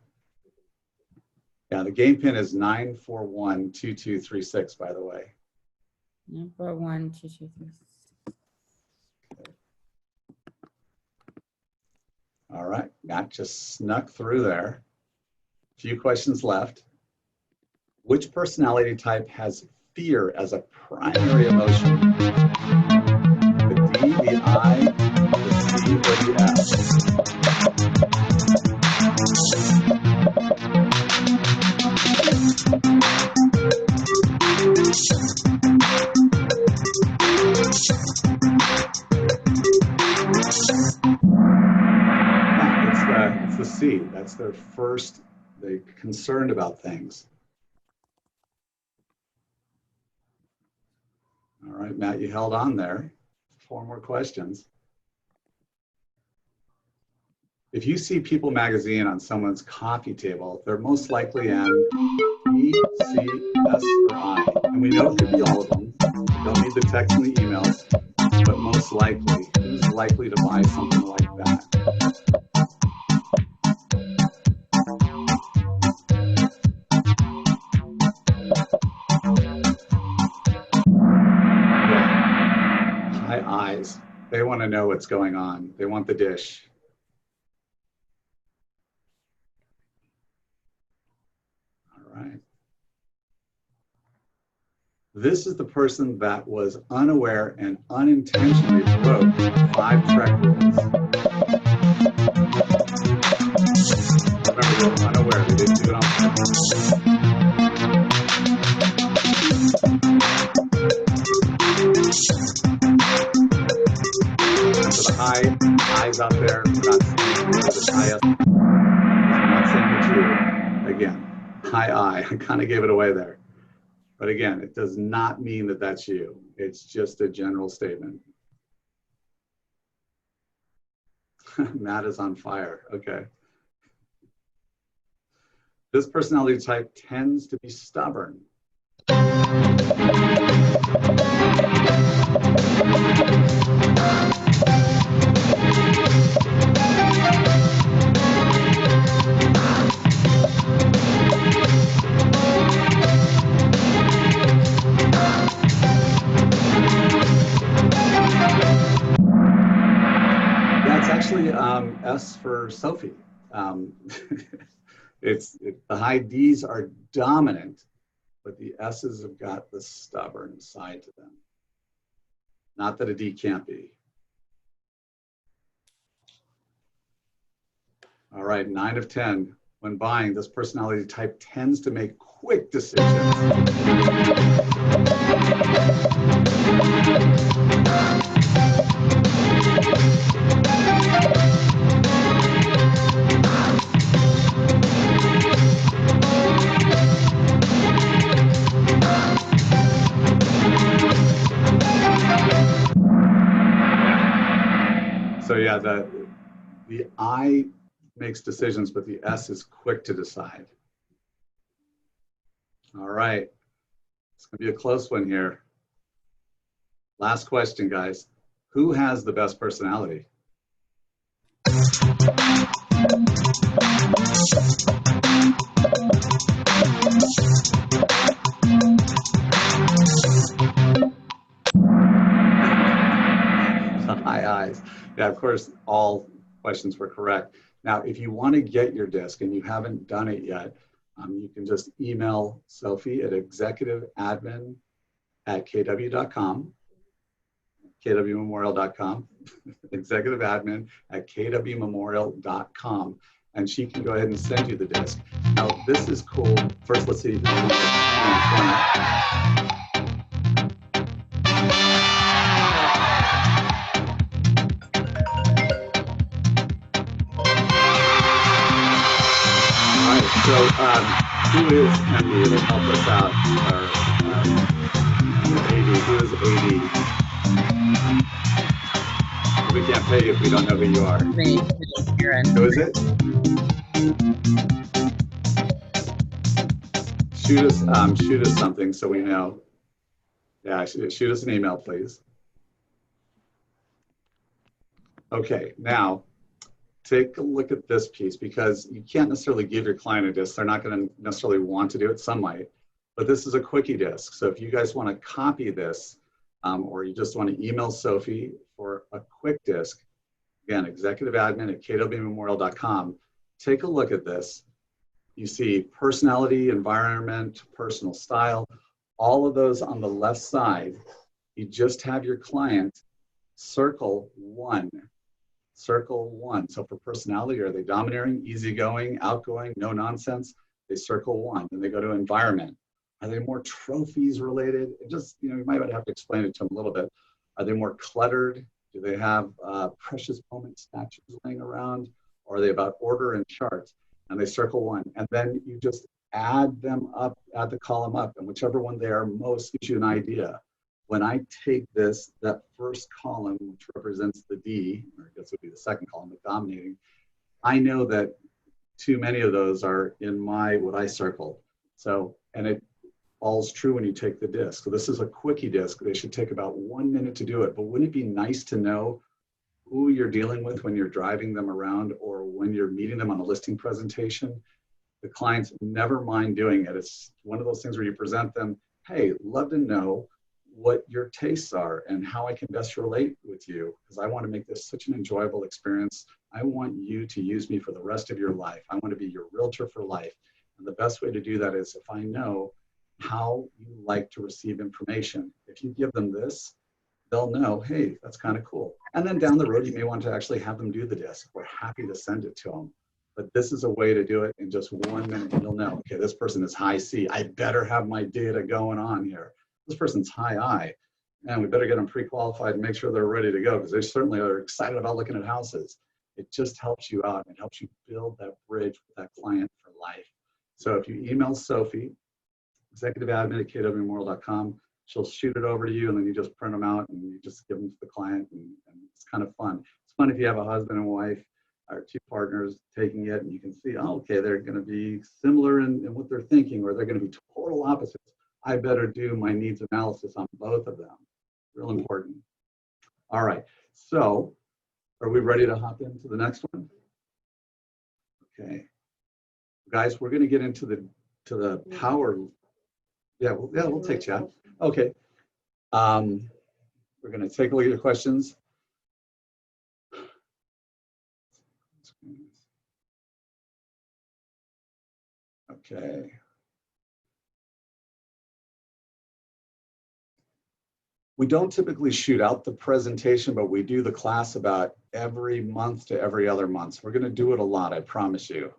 Yeah, the game pin is 9412236, by the way. 9412236. All right, Matt just snuck through there. A few questions left. Which personality type has fear as a primary emotion? The D, the I, the C, or the S? It's the C. That's their first, they're concerned about things. All right, Matt, you held on there. 4 more questions. If you see People magazine on someone's coffee table, they're most likely in E, C, S, or I. And we know it could be all of them. You don't need the text and the emails, but most likely, who's likely to buy something like that? High eyes. They want to know what's going on. They want the dish. All right. This is the person that was unaware and unintentionally broke 5 Trek rules. Remember, they were unaware. They didn't do it on purpose. And for the high eyes out there, we're not saying the highest. I'm not saying it's you. Again, high eye. I kind of gave it away there. But again, it does not mean that that's you. It's just a general statement. Matt is on fire. Okay. This personality type tends to be stubborn. That's actually S for Sophie. The high D's are dominant, but the S's have got the stubborn side to them. Not that a D can't be. All right, 9 of 10. When buying, this personality type tends to make quick decisions. So yeah, the I makes decisions, but the S is quick to decide. All right, it's gonna be a close one here. Last question, guys. Who has the best personality? High eyes. Yeah, of course, all questions were correct. Now, if you want to get your disc and you haven't done it yet, You can just email Sophie at executiveadmin@kw.com, kwmemorial.com, executiveadmin@kwmemorial.com, and she can go ahead and send you the disc. Now, this is cool. First, let's see. So who is MD to help us out? Our AD, who is AD? We can't pay you if we don't know who you are. Me, Aaron. Who is it? Shoot us something so we know. Yeah, shoot us an email, please. Okay, now, take a look at this piece, because you can't necessarily give your client a disc. They're not going to necessarily want to do it. Some might, but this is a quickie disc. So if you guys want to copy this, or you just want to email Sophie for a quick disc, again, executiveadmin@kwmemorial.com. Take a look at this. You see personality, environment, personal style, all of those on the left side. You just have your client circle one. Circle one. So for personality, are they domineering, easygoing, outgoing, no nonsense? They circle one. Then they go to environment. Are they more trophies related? It just, you might have to explain it to them a little bit. Are they more cluttered? Do they have precious moment statues laying around? Or are they about order and charts? And they circle one. And then you just add them up, add the column up, and whichever one they are most gives you an idea. When I take this, that first column, which represents the D, or I guess it would be the second column, the dominating, I know that too many of those are in what I circled. So, and it all's true when you take the disc. So this is a quickie disc. They should take about 1 minute to do it. But wouldn't it be nice to know who you're dealing with when you're driving them around or when you're meeting them on a listing presentation? The clients never mind doing it. It's one of those things where you present them, hey, love to know what your tastes are and how I can best relate with you, because I want to make this such an enjoyable experience. I want you to use me for the rest of your life. I want to be your realtor for life. And the best way to do that is if I know how you like to receive information. If you give them this, they'll know, hey, that's kind of cool. And then down the road, you may want to actually have them do the disc. We're happy to send it to them. But this is a way to do it in just 1 minute. And you'll know, okay, this person is high C. I better have my data going on here. This person's high I, and we better get them pre-qualified and make sure they're ready to go, because they certainly are excited about looking at houses. It just helps you out and helps you build that bridge with that client for life. So if you email Sophie, executiveadmin@kwmemorial.com, she'll shoot it over to you, and then you just print them out and you just give them to the client, and it's kind of fun. It's fun if you have a husband and wife or two partners taking it, and you can see, oh, okay, they're going to be similar in what they're thinking, or they're going to be total opposites. I better do my needs analysis on both of them. Real important. All right, so are we ready to hop into the next one? Okay, guys, we're going to get into the power. Yeah, we'll take chat. Okay, we're going to take a look at your questions. Okay. We don't typically shoot out the presentation, but we do the class about every month to every other month. So we're going to do it a lot, I promise you.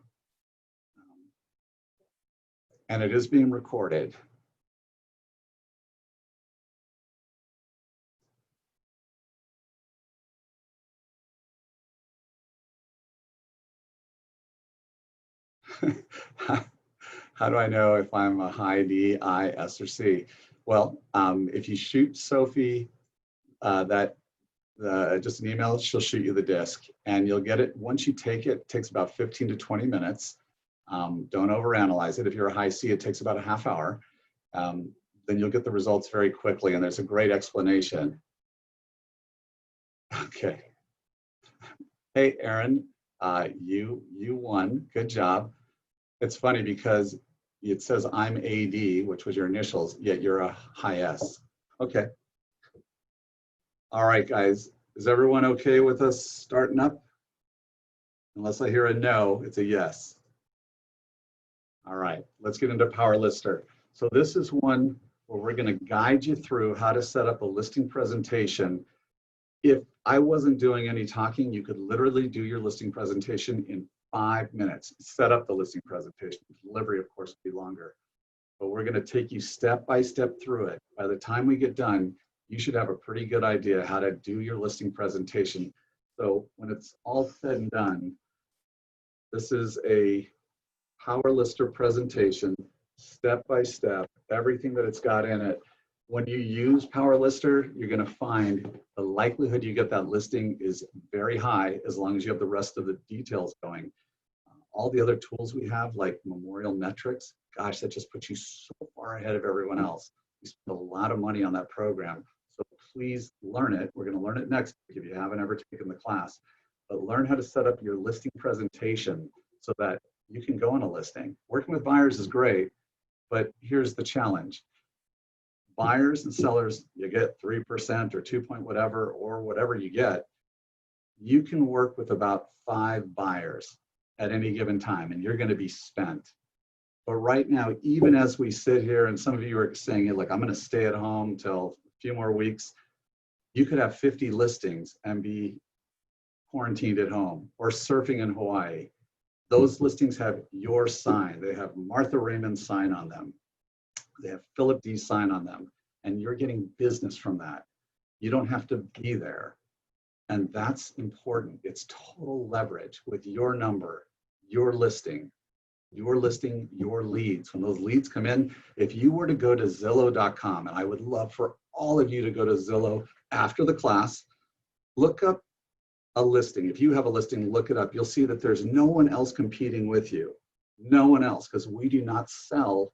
And it is being recorded. How do I know if I'm a high D, I, S, or C? Well, if you shoot Sophie just an email, she'll shoot you the disc, and you'll get it. Once you take it, it takes about 15 to 20 minutes. Don't overanalyze it. If you're a high C, it takes about a half hour. Then you'll get the results very quickly, and there's a great explanation. Okay. Hey, Aaron, you won. Good job. It's funny because it says I'm AD, which was your initials, yet you're a high S. Okay. All right, guys. Is everyone okay with us starting up? Unless I hear a no, it's a yes. All right, let's get into Power Lister. So this is one where we're going to guide you through how to set up a listing presentation. If I wasn't doing any talking, you could literally do your listing presentation in 5 minutes. Set up the listing presentation. Delivery, of course, will be longer. But we're going to take you step by step through it. By the time we get done, you should have a pretty good idea how to do your listing presentation. So when it's all said and done, this is a Power Lister presentation, step by step, everything that it's got in it. When you use Power Lister, you're going to find the likelihood you get that listing is very high as long as you have the rest of the details going. All the other tools we have, like Memorial Metrics, gosh, that just puts you so far ahead of everyone else. We spend a lot of money on that program. So please learn it. We're going to learn it next week if you haven't ever taken the class. But learn how to set up your listing presentation so that you can go on a listing. Working with buyers is great, but here's the challenge. Buyers and sellers, you get 3% or 2 point whatever, or whatever you get. You can work with about 5 buyers at any given time, and you're going to be spent. But right now, even as we sit here, and some of you are saying, look, I'm going to stay at home till a few more weeks, you could have 50 listings and be quarantined at home or surfing in Hawaii. Those listings have your sign. They have Martha Raymond's sign on them. They have Philip D's sign on them, and you're getting business from that. You don't have to be there. And that's important. It's total leverage with your number, your listing, your leads. When those leads come in, if you were to go to Zillow.com, and I would love for all of you to go to Zillow after the class, look up a listing. If you have a listing, look it up. You'll see that there's no one else competing with you. No one else, because we do not sell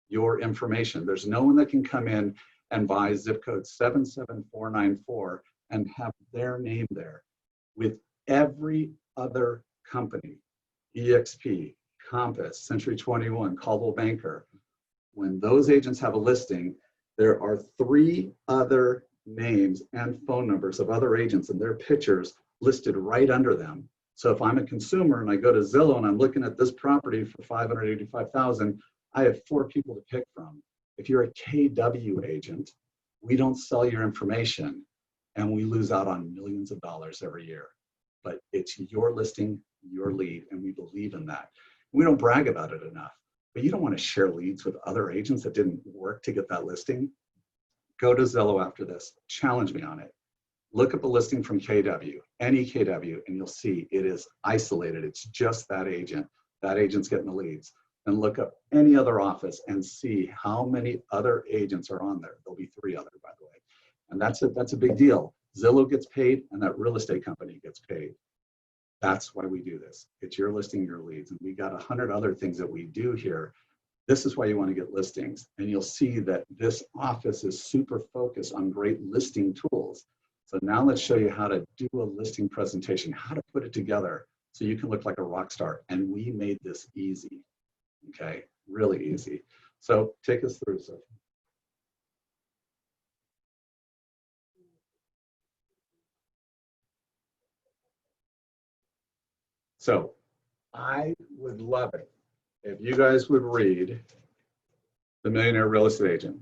your information. There's no one that can come in and buy zip code 77494 and have their name there. With every other company, EXP, Compass, Century 21, Coldwell Banker, when those agents have a listing, there are 3 other names and phone numbers of other agents and their pictures listed right under them. So if I'm a consumer and I go to Zillow and I'm looking at this property for $585,000, I have 4 people to pick from. If you're a KW agent, we don't sell your information and we lose out on millions of dollars every year. But it's your listing, your lead, and we believe in that. We don't brag about it enough, but you don't want to share leads with other agents that didn't work to get that listing. Go to Zillow after this, challenge me on it. Look up a listing from KW, any KW, and you'll see it is isolated. It's just that agent. That agent's getting the leads. And look up any other office and see how many other agents are on there. There'll be 3 other, by the way. And that's a big deal. Zillow gets paid and that real estate company gets paid. That's why we do this. It's your listing, your leads. And we got 100 other things that we do here. This is why you want to get listings. And you'll see that this office is super focused on great listing tools. So now let's show you how to do a listing presentation, how to put it together so you can look like a rock star. And we made this easy, okay? Really easy. So take us through, Sophie. So I would love it if you guys would read The Millionaire Real Estate Agent.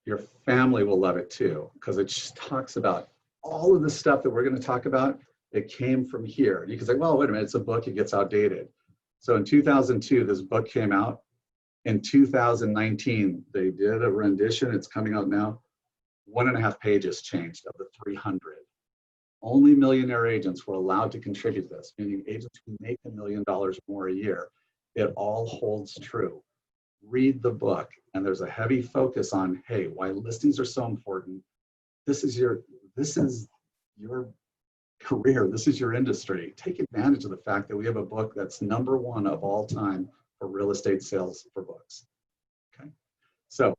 Your family will love it too, because it just talks about all of the stuff that we're going to talk about. It came from here. You can say, well, wait a minute, it's a book, it gets outdated. So in 2002, this book came out. In 2019, they did a rendition. It's coming out now. 1.5 pages changed of the 300. Only millionaire agents were allowed to contribute this, meaning agents who make $1 million more a year. It all holds true. Read the book, and there's a heavy focus on, hey, why listings are so important. This is your career. This is your industry. Take advantage of the fact that we have a book that's #1 of all time for real estate sales for books. Okay, so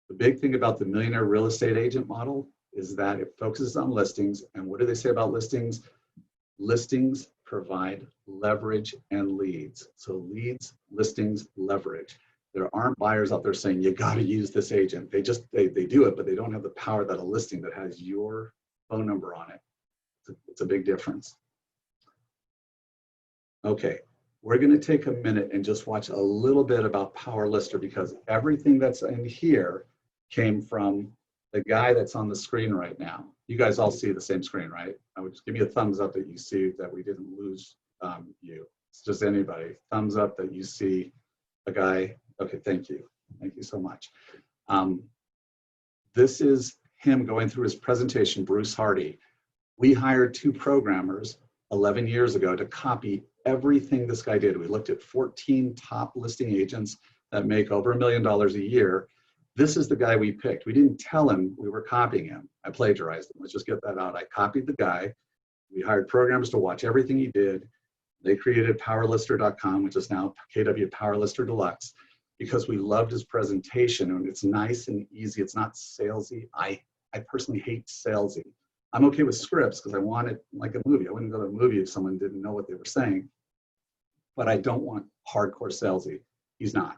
the big thing about the millionaire real estate agent model is that it focuses on listings. And what do they say about listings? Listings provide leverage and leads. So leads, listings, leverage. There aren't buyers out there saying, you got to use this agent. They do it, but they don't have the power that a listing that has your phone number on it. It's a big difference. Okay, we're going to take a minute and just watch a little bit about Power Lister, because everything that's in here came from the guy that's on the screen right now. You guys all see the same screen, right? I would just give me a thumbs up that you see that we didn't lose you. It's just anybody. Thumbs up that you see a guy. Okay, thank you. Thank you so much. This is him going through his presentation, Bruce Hardy. We hired 2 programmers 11 years ago to copy everything this guy did. We looked at 14 top listing agents that make over $1 million a year. This is the guy we picked. We didn't tell him we were copying him. I plagiarized him. Let's just get that out. I copied the guy. We hired programmers to watch everything he did. They created powerlister.com, which is now KW Powerlister Deluxe, because we loved his presentation, and it's nice and easy. It's not salesy. I personally hate salesy. I'm okay with scripts because I want it like a movie. I wouldn't go to a movie if someone didn't know what they were saying, but I don't want hardcore salesy. He's not.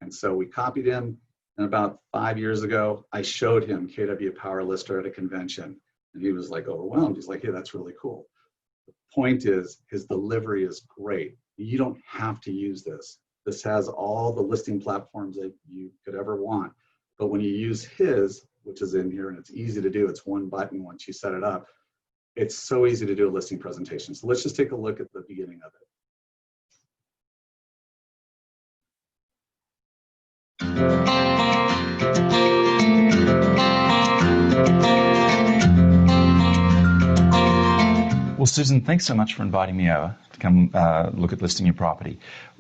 And so we copied him, and about 5 years ago, I showed him KW Power Lister at a convention, and he was like overwhelmed. He's like, hey, that's really cool. The point is, his delivery is great. You don't have to use this. This has all the listing platforms that you could ever want. But when you use his, which is in here, and it's easy to do, it's one button once you set it up, it's so easy to do a listing presentation. So let's just take a look at the beginning of it. Well, Susan, thanks so much for inviting me over to come look at listing your property.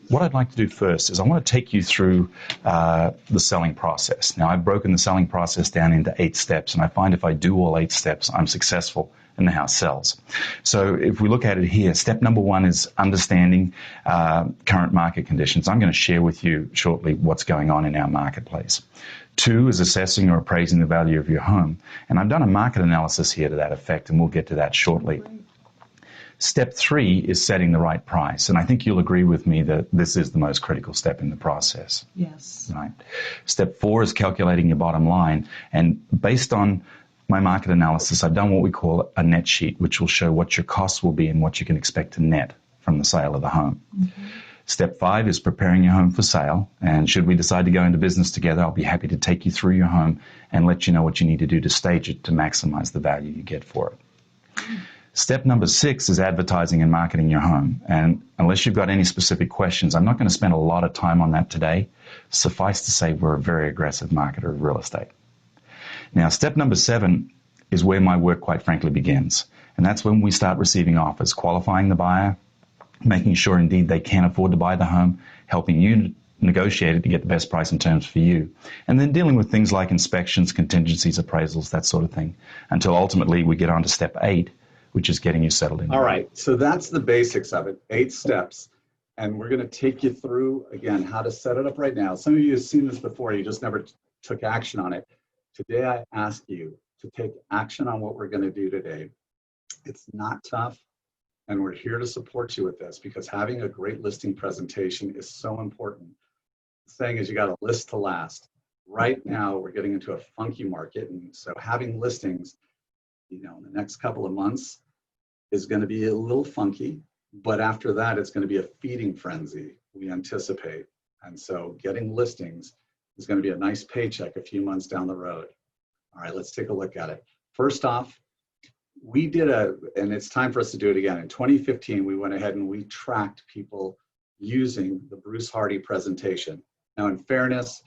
What I'd like to do first is I want to take you through the selling process. Now, I've broken the selling process down into 8 steps, and I find if I do all 8 steps, I'm successful and the house sells. So if we look at it here, step number 1 is understanding current market conditions. I'm going to share with you shortly what's going on in our marketplace. 2 is assessing or appraising the value of your home. And I've done a market analysis here to that effect, and we'll get to that shortly. Step 3 is setting the right price. And I think you'll agree with me that this is the most critical step in the process. Yes. Right. Step 4 is calculating your bottom line. And based on my market analysis, I've done what we call a net sheet, which will show what your costs will be and what you can expect to net from the sale of the home. Mm-hmm. Step 5 is preparing your home for sale. And should we decide to go into business together, I'll be happy to take you through your home and let you know what you need to do to stage it to maximize the value you get for it. Mm-hmm. Step number 6 is advertising and marketing your home. And unless you've got any specific questions, I'm not going to spend a lot of time on that today. Suffice to say, we're a very aggressive marketer of real estate. Now, step number 7 is where my work, quite frankly, begins. And that's when we start receiving offers, qualifying the buyer, making sure indeed they can afford to buy the home, helping you negotiate it to get the best price and terms for you, and then dealing with things like inspections, contingencies, appraisals, that sort of thing, until ultimately we get on to step 8, which is getting you settled in. All right, so that's the basics of it, 8 steps. And we're gonna take you through, again, how to set it up right now. Some of you have seen this before, you just never took action on it. Today, I ask you to take action on what we're gonna do today. It's not tough, and we're here to support you with this because having a great listing presentation is so important. The saying is you gotta list to last. Right now, we're getting into a funky market, and so having listings, in the next couple of months, is going to be a little funky, but after that, it's going to be a feeding frenzy, we anticipate. And so getting listings is going to be a nice paycheck a few months down the road. All right, let's take a look at it. First off, we did and it's time for us to do it again. In 2015, we went ahead and we tracked people using the Bruce Hardy presentation. Now, in fairness,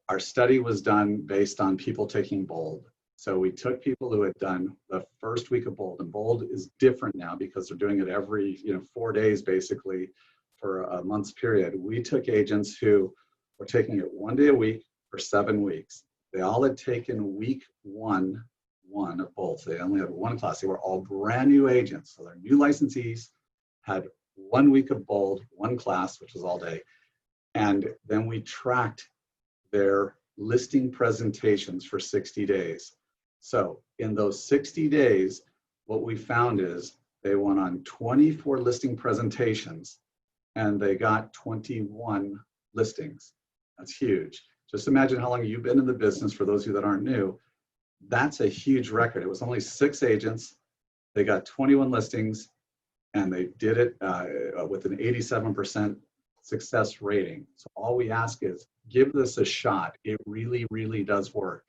our study was done based on people taking Bold. So we took people who had done the first week of Bold, and Bold is different now because they're doing it every 4 days basically for a month's period. We took agents who were taking it 1 day a week for 7 weeks. They all had taken week one of Bold. So they only had 1 class. They were all brand new agents. So they're new licensees, had 1 week of Bold, 1 class, which was all day. And then we tracked their listing presentations for 60 days. So in those 60 days, what we found is they went on 24 listing presentations and they got 21 listings. That's huge. Just imagine how long you've been in the business. For those of you that aren't new, that's a huge record. It was only 6 agents. They got 21 listings and they did it with an 87% success rating. So all we ask is give this a shot. It really, really does work.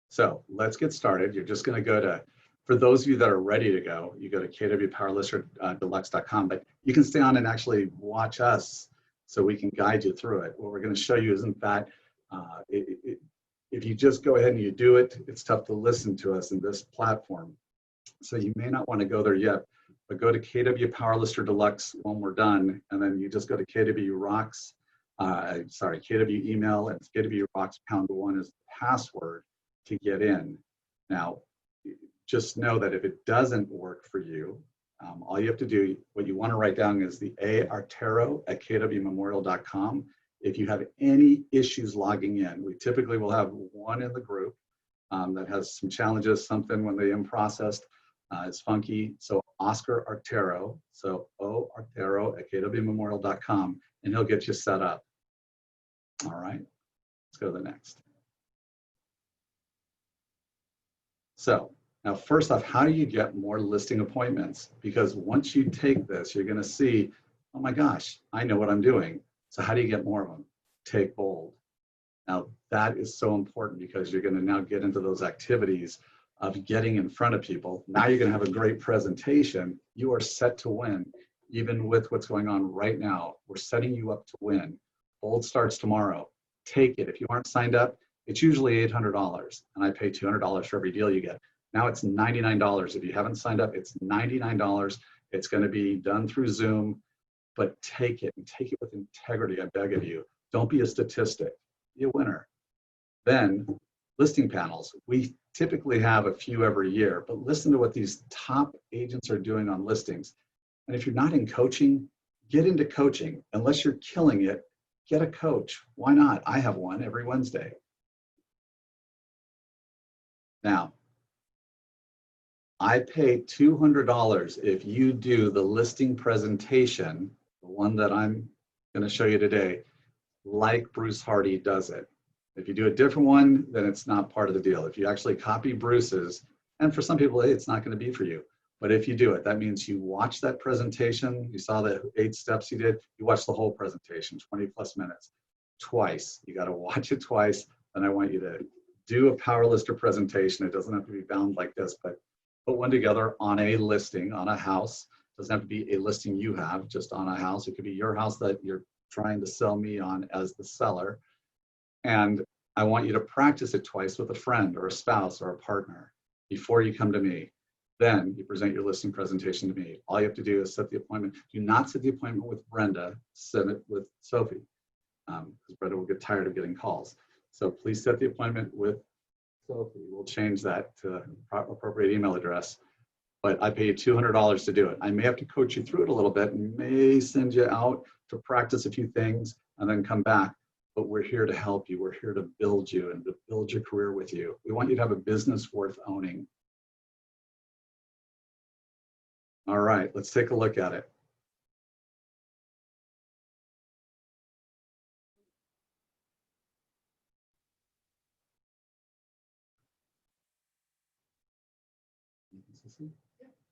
So let's get started. You're just going to go to, for those of you that are ready to go, you go to kwpowerlisterdeluxe.com, but you can stay on and actually watch us so we can guide you through it. What we're going to show you isn't that if you just go ahead and you do it, it's tough to listen to us in this platform. So you may not want to go there yet, but go to KW Powerlister Deluxe when we're done, and then you just go to KW Rocks, KW email, and it's KW Rocks #1 is the password to get in. Now, just know that if it doesn't work for you, all you have to do, what you want to write down is the artero@kwmemorial.com. If you have any issues logging in, we typically will have one in the group that has some challenges, something when they processed is funky. So Oscar Artero, so oartero@kwmemorial.com, and he'll get you set up. All right, let's go to the next. So now, first off, how do you get more listing appointments? Because once you take this, you're going to see, oh my gosh, I know what I'm doing. So how do you get more of them? Take bold. Now, that is so important because you're going to now get into those activities of getting in front of people. Now you're going to have a great presentation. You are set to win, even with what's going on right now. We're setting you up to win. Bold starts tomorrow. Take it. If you aren't signed up, it's usually $800, and I pay $200 for every deal you get. Now it's $99. If you haven't signed up, it's $99. It's going to be done through Zoom, but take it and take it with integrity. I beg of you. Don't be a statistic. Be a winner. Then listing panels. We typically have a few every year, but listen to what these top agents are doing on listings. And if you're not in coaching, get into coaching. Unless you're killing it, get a coach. Why not? I have one every Wednesday. Now, I pay $200 if you do the listing presentation, the one that I'm going to show you today, like Bruce Hardy does it. If you do a different one, then it's not part of the deal. If you actually copy Bruce's, and for some people, hey, it's not going to be for you. But if you do it, that means you watch that presentation. You saw the 8 steps he did. You watch the whole presentation, 20+ minutes, twice. You got to watch it twice. Then I want you to do a Power Lister presentation. It doesn't have to be bound like this, but put one together on a listing, on a house. It doesn't have to be a listing you have, just on a house. It could be your house that you're trying to sell me on as the seller. And I want you to practice it twice with a friend or a spouse or a partner before you come to me. Then you present your listing presentation to me. All you have to do is set the appointment. Do not set the appointment with Brenda, set it with Sophie, because Brenda will get tired of getting calls. So please set the appointment with Sophie. We'll change that to appropriate email address. But I pay you $200 to do it. I may have to coach you through it a little bit and may send you out to practice a few things and then come back. But we're here to help you. We're here to build you and to build your career with you. We want you to have a business worth owning. All right, let's take a look at it.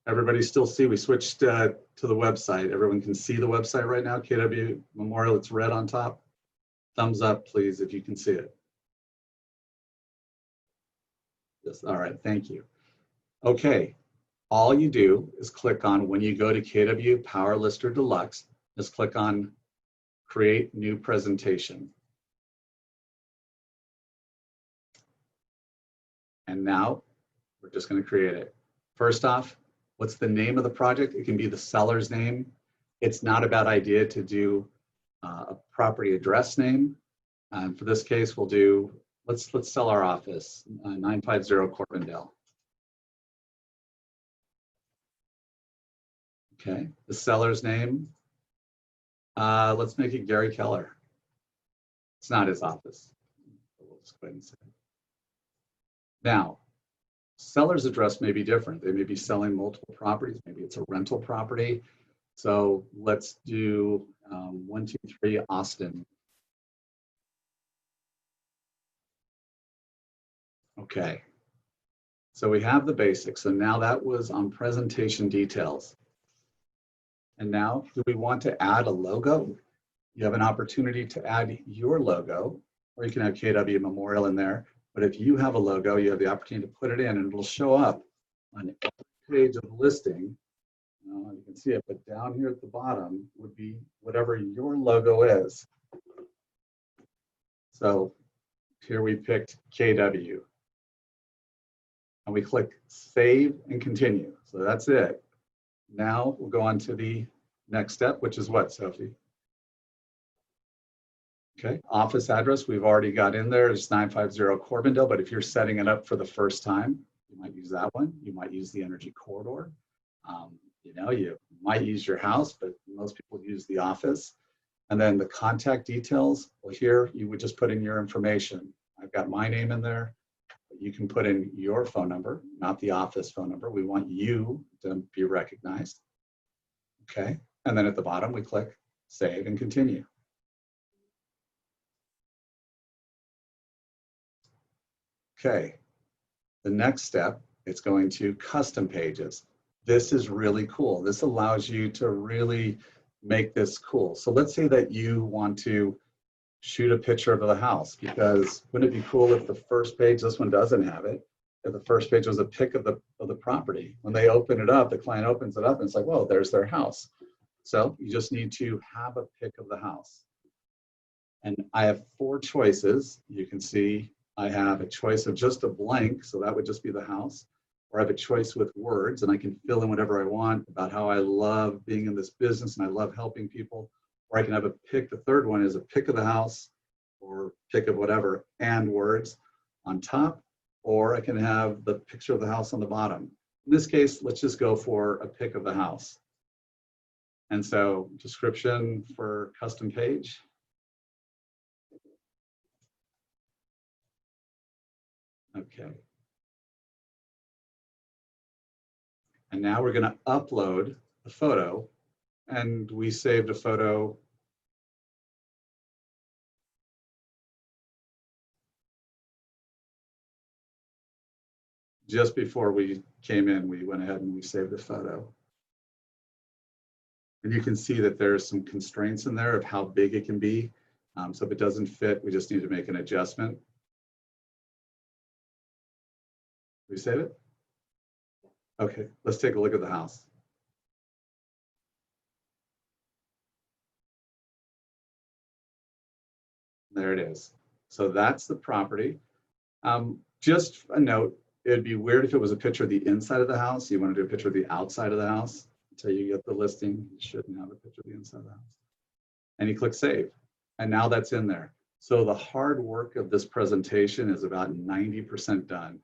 Everybody still see? We switched to the website. Everyone can see the website right now, KW Memorial. It's red on top. Thumbs up, please, if you can see it. Yes, all right, thank you. Okay, all you do is click on, when you go to KW Power Lister Deluxe, just click on Create New Presentation. And now we're just going to create it. First off, what's the name of the project? It can be the seller's name. It's not a bad idea to do a property address name. For this case, we'll do, let's sell our office, 950 Corbindale. Okay, the seller's name, let's make it Gary Keller. It's not his office. We'll just go ahead and say it. Now, seller's address may be different. They may be selling multiple properties. Maybe it's a rental property. So let's do 123 Austin. Okay. So we have the basics. So now that was on presentation details. And now, do we want to add a logo? You have an opportunity to add your logo, or you can have KW Memorial in there. But if you have a logo, you have the opportunity to put it in, and it'll show up on every page of the listing. You can see it, but down here at the bottom would be whatever your logo is. So here we picked KW. And we click Save and Continue. So that's it. Now we'll go on to the next step, which is what, Sophie? Okay, office address, we've already got in there. It's 950 Corbindale, but if you're setting it up for the first time, you might use that one. You might use the energy corridor. You know, you might use your house, but most people use the office. And then the contact details, well, here you would just put in your information. I've got my name in there. You can put in your phone number, not the office phone number. We want you to be recognized. Okay, and then at the bottom, we click Save and Continue. Okay, the next step, it's going to custom pages. This is really cool. This allows you to really make this cool. So let's say that you want to shoot a picture of the house, because wouldn't it be cool if the first page, this one doesn't have it, if the first page was a pic of the property. When they open it up, the client opens it up and it's like, well, there's their house. So you just need to have a pic of the house. And I have 4 choices. You can see I have a choice of just a blank, so that would just be the house. Or I have a choice with words, and I can fill in whatever I want about how I love being in this business and I love helping people. Or I can have a pic. The third one is a pic of the house or pic of whatever and words on top. Or I can have the picture of the house on the bottom. In this case, let's just go for a pic of the house. And so description for custom page. Okay. And now we're going to upload the photo, and we saved a photo. Just before we came in, we went ahead and we saved the photo. And you can see that there's some constraints in there of how big it can be. So if it doesn't fit, we just need to make an adjustment. We save it? Okay, let's take a look at the house. There it is. So that's the property. Just a note, it'd be weird if it was a picture of the inside of the house. You want to do a picture of the outside of the house until you get the listing. You shouldn't have a picture of the inside of the house. And you click Save. And now that's in there. So the hard work of this presentation is about 90% done.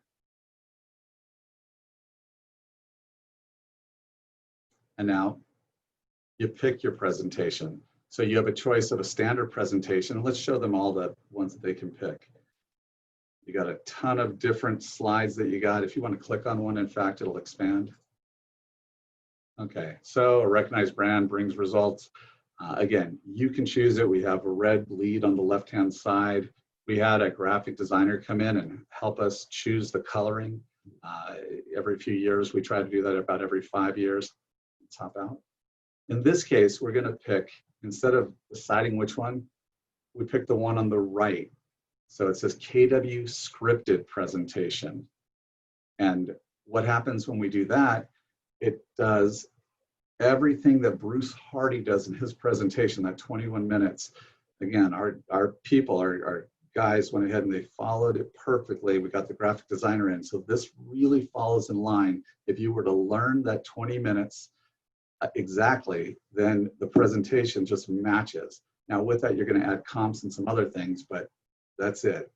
And now you pick your presentation. So you have a choice of a standard presentation. Let's show them all the ones that they can pick. You got a ton of different slides that you got. If you want to click on one, in fact, it'll expand. Okay, so a recognized brand brings results. Again, you can choose it. We have a red lead on the left-hand side. We had a graphic designer come in and help us choose the coloring. Every few years, we try to do that about every 5 years. Top out. In this case, we're going to pick, instead of deciding which one, we pick the one on the right. So it says KW scripted presentation. And what happens when we do that, it does everything that Bruce Hardy does in his presentation, that 21 minutes. Again, our people, our guys went ahead and they followed it perfectly. We got the graphic designer in. So this really follows in line. If you were to learn that 20 minutes, exactly, then the presentation just matches. Now with that, you're going to add comps and some other things, but that's it.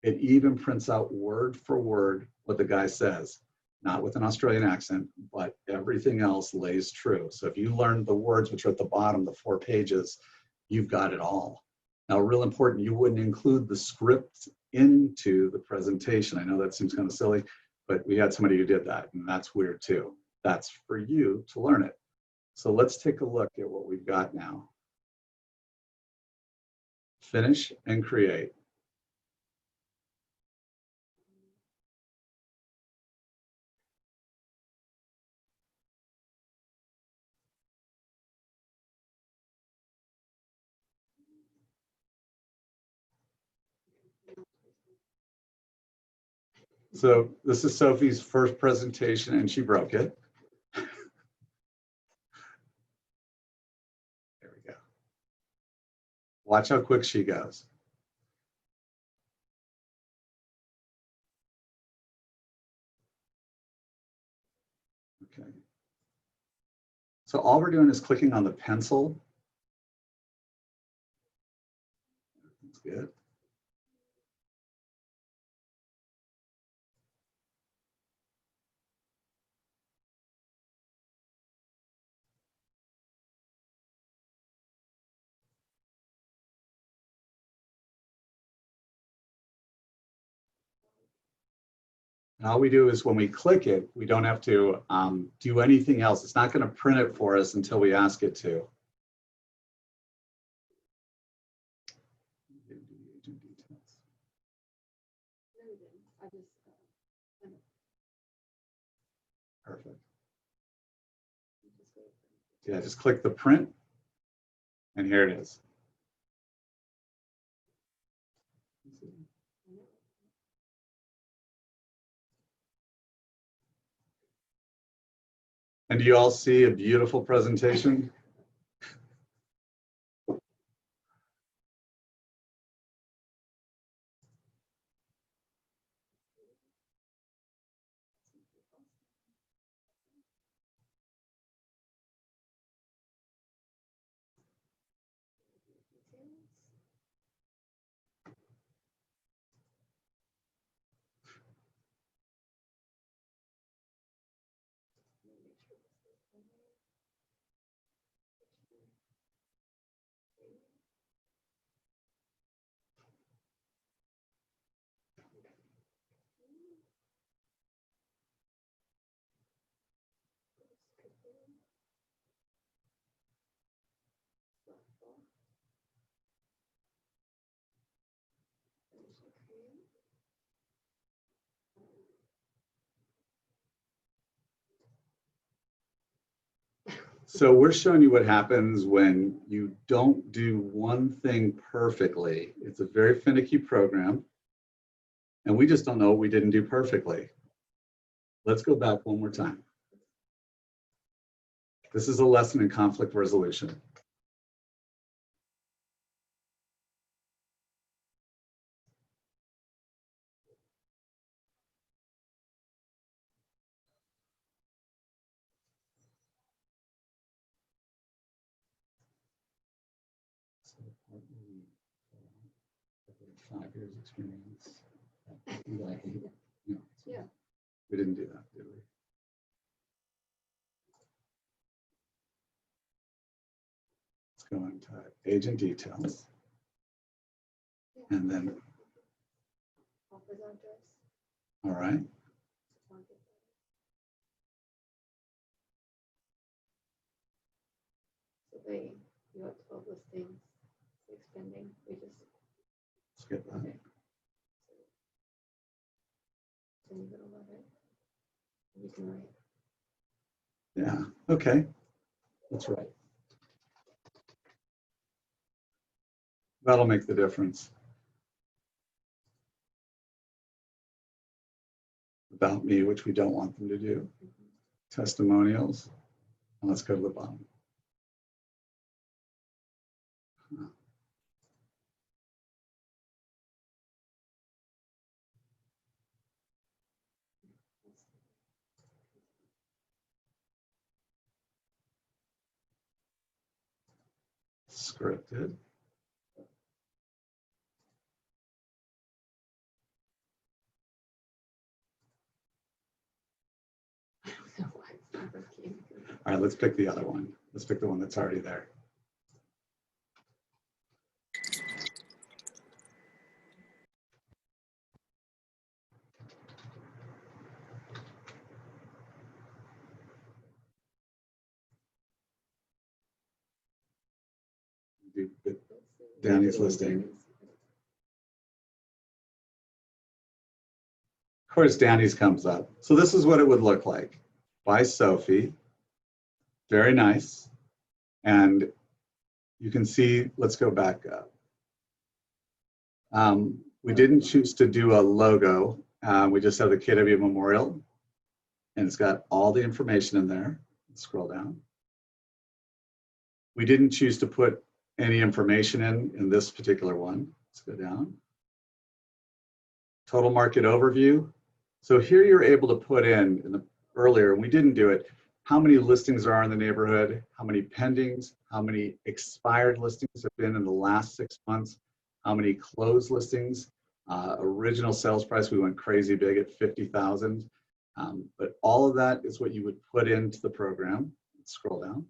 It even prints out word for word what the guy says, not with an Australian accent, but everything else lays true. So if you learn the words, which are at the bottom, the 4 pages, you've got it all. Now, real important, you wouldn't include the script into the presentation. I know that seems kind of silly, but we had somebody who did that, and that's weird too. That's for you to learn it. So let's take a look at what we've got now. Finish and create. So this is Sophie's first presentation and she broke it. There we go. Watch how quick she goes. Okay. So all we're doing is clicking on the pencil. That's good. And all we do is when we click it, we don't have to do anything else. It's not going to print it for us until we ask it to. Perfect. Yeah, just click the print, and here it is. And do you all see a beautiful presentation? So we're showing you what happens when you don't do one thing perfectly. It's a very finicky program, and we just don't know what we didn't do perfectly. Let's go back one more time. This is a lesson in conflict resolution. So 5 years experience. Yeah. We didn't do that, did we? Let's go into agent details. And then, all right. You have 12 listings, 6 pending. We just skip that. Okay. So you go to 11. You can write. Yeah, okay. That's right. That'll make the difference. About me, which we don't want them to do. Testimonials. And let's go to the bottom. Scripted. All right, let's pick the other one. Let's pick the one that's already there. Danny's listing. Of course, Danny's comes up. So this is what it would look like. By Sophie. Very nice. And you can see, let's go back up. We didn't choose to do a logo. We just have the KW Memorial, and it's got all the information in there. Scroll down. We didn't choose to put any information in this particular one. Let's go down. Total market overview. So here you're able to put in earlier, we didn't do it, how many listings are in the neighborhood, how many pendings, how many expired listings have been in the last 6 months, how many closed listings, original sales price, we went crazy big at 50,000. But all of that is what you would put into the program. Let's scroll down.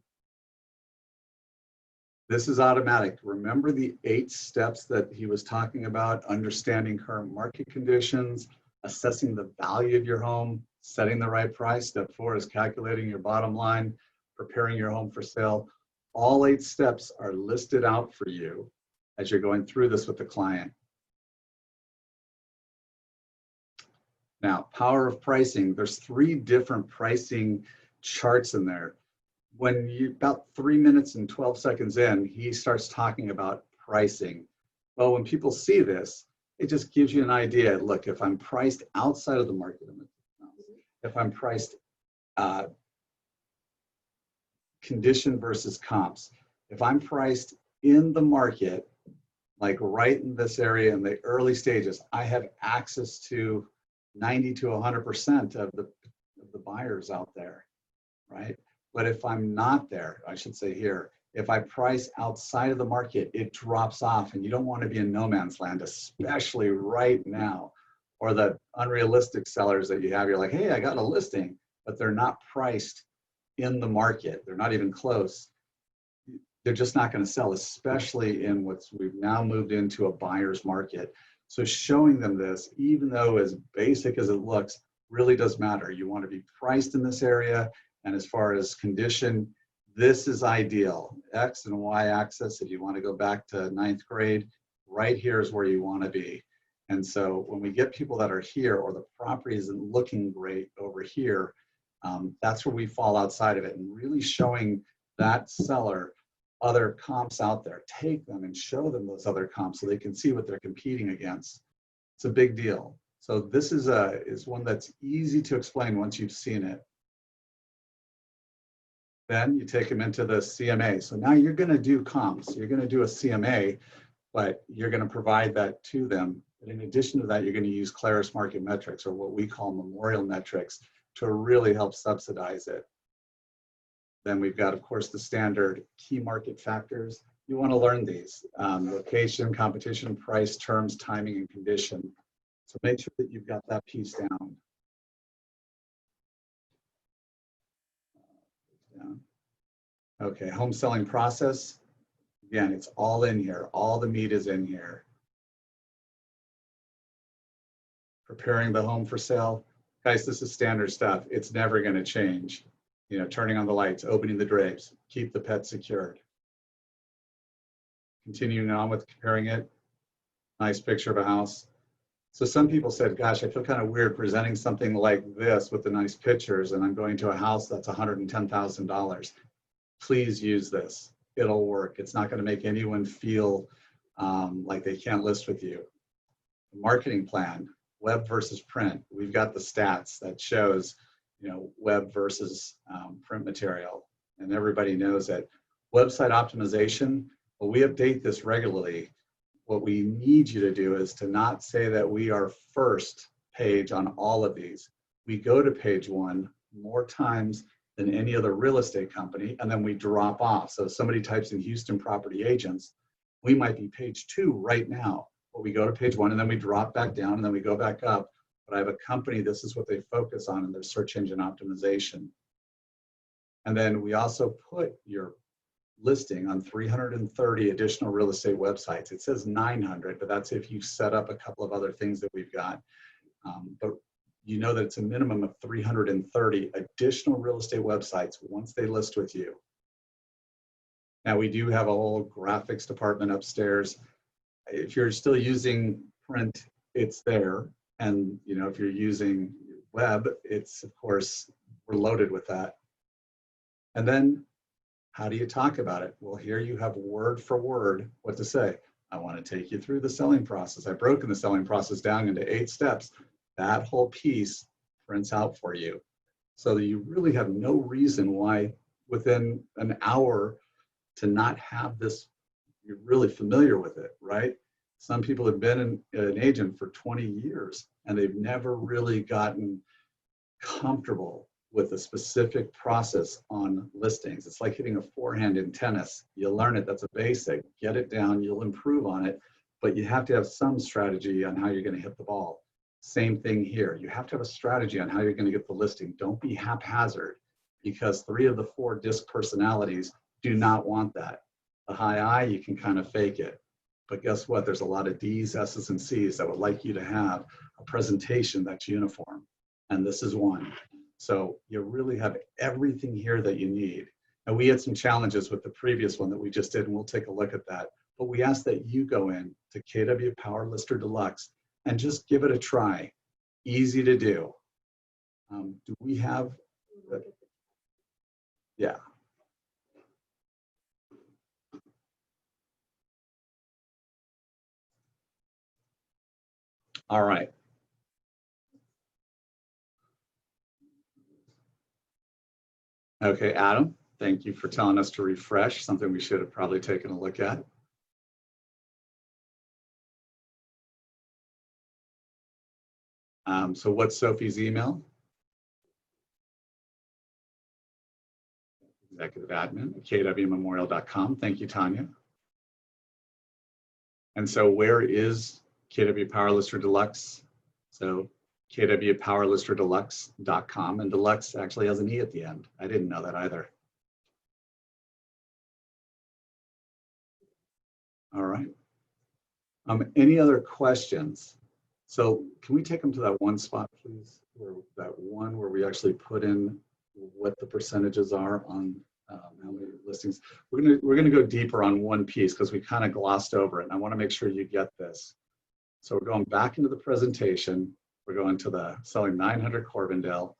This is automatic. Remember the 8 steps that he was talking about: understanding current market conditions, assessing the value of your home, setting the right price. Step 4 is calculating your bottom line, preparing your home for sale. All 8 steps are listed out for you as you're going through this with the client. Now, power of pricing. There's 3 different pricing charts in there. When you about 3 minutes and 12 seconds in, he starts talking about pricing. Well, when people see this, it just gives you an idea. Look, if I'm priced outside of the market, if I'm priced condition versus comps, if I'm priced in the market, like right in this area in the early stages, I have access to 90 to 100% of the buyers out there, right? But if I'm not there, I should say here, if I price outside of the market, it drops off, and you don't want to be in no man's land, especially right now. Or the unrealistic sellers that you have, you're like, hey, I got a listing, but they're not priced in the market. They're not even close. They're just not going to sell, especially in we've now moved into a buyer's market. So showing them this, even though as basic as it looks, really does matter. You want to be priced in this area. And as far as condition, this is ideal. X and Y axis, if you want to go back to 9th grade, right here is where you want to be. And so when we get people that are here, or the property isn't looking great over here, that's where we fall outside of it, and really showing that seller other comps out there. Take them and show them those other comps so they can see what they're competing against. It's a big deal. So this is one that's easy to explain once you've seen it. Then you take them into the CMA. So now you're going to do comps. You're going to do a CMA, but you're going to provide that to them. But in addition to that, you're going to use Claris market metrics, or what we call memorial metrics, to really help subsidize it. Then we've got, of course, the standard key market factors. You want to learn these: location, competition, price, terms, timing, and condition. So make sure that you've got that piece down. Okay, home selling process. Again, it's all in here. All the meat is in here. Preparing the home for sale. Guys, this is standard stuff. It's never going to change. You know, turning on the lights, opening the drapes, keep the pet secured. Continuing on with comparing it. Nice picture of a house. So some people said, gosh, I feel kind of weird presenting something like this with the nice pictures, and I'm going to a house that's $110,000. Please use this. It'll work. It's not going to make anyone feel like they can't list with you. Marketing plan, web versus print. We've got the stats that shows, you know, web versus print material, and everybody knows that. Website optimization, well, we update this regularly. What we need you to do is to not say that we are first page on all of these. We go to page 1 more times than any other real estate company, and then we drop off. So if somebody types in Houston property agents, we might be page 2 right now, but we go to page 1 and then we drop back down and then we go back up. But I have a company, this is what they focus on in their search engine optimization. And then we also put your listing on 330 additional real estate websites. It says 900, but that's if you set up a couple of other things that we've got. But you know that it's a minimum of 330 additional real estate websites once they list with you. Now we do have a whole graphics department upstairs. If you're still using print, it's there. And you know, if you're using web, it's, of course, we're loaded with that. And then how do you talk about it? Well, here you have word for word what to say. I want to take you through the selling process. I've broken the selling process down into 8 steps. that whole piece prints out for you. So that you really have no reason why within an hour to not have this, you're really familiar with it, right? Some people have been an agent for 20 years and they've never really gotten comfortable with a specific process on listings. It's like hitting a forehand in tennis. You learn it, that's a basic. Get it down, you'll improve on it, but you have to have some strategy on how you're going to hit the ball. Same thing here. You have to have a strategy on how you're going to get the listing. Don't be haphazard, because 3 of the 4 disc personalities do not want that. The high I, you can kind of fake it. But guess what? There's a lot of D's, S's, and C's that would like you to have a presentation that's uniform. And this is one. So you really have everything here that you need. And we had some challenges with the previous one that we just did, and we'll take a look at that. But we ask that you go in to KW Power Lister Deluxe and just give it a try. Easy to do. Do we have, yeah. All right. Okay, Adam, thank you for telling us to refresh, something we should have probably taken a look at. So what's Sophie's email? Executive admin, kwmemorial.com. Thank you, Tanya. And so where is KW Power Lister Deluxe? So kwpowerlisterdeluxe.com, and Deluxe actually has an E at the end. I didn't know that either. All right. Any other questions? So can we take them to that one spot, please? Where that one where we actually put in what the percentages are on how many listings. We're gonna go deeper on one piece because we kind of glossed over it, and I want to make sure you get this. So we're going back into the presentation. We're going to the selling 900 Corbindale.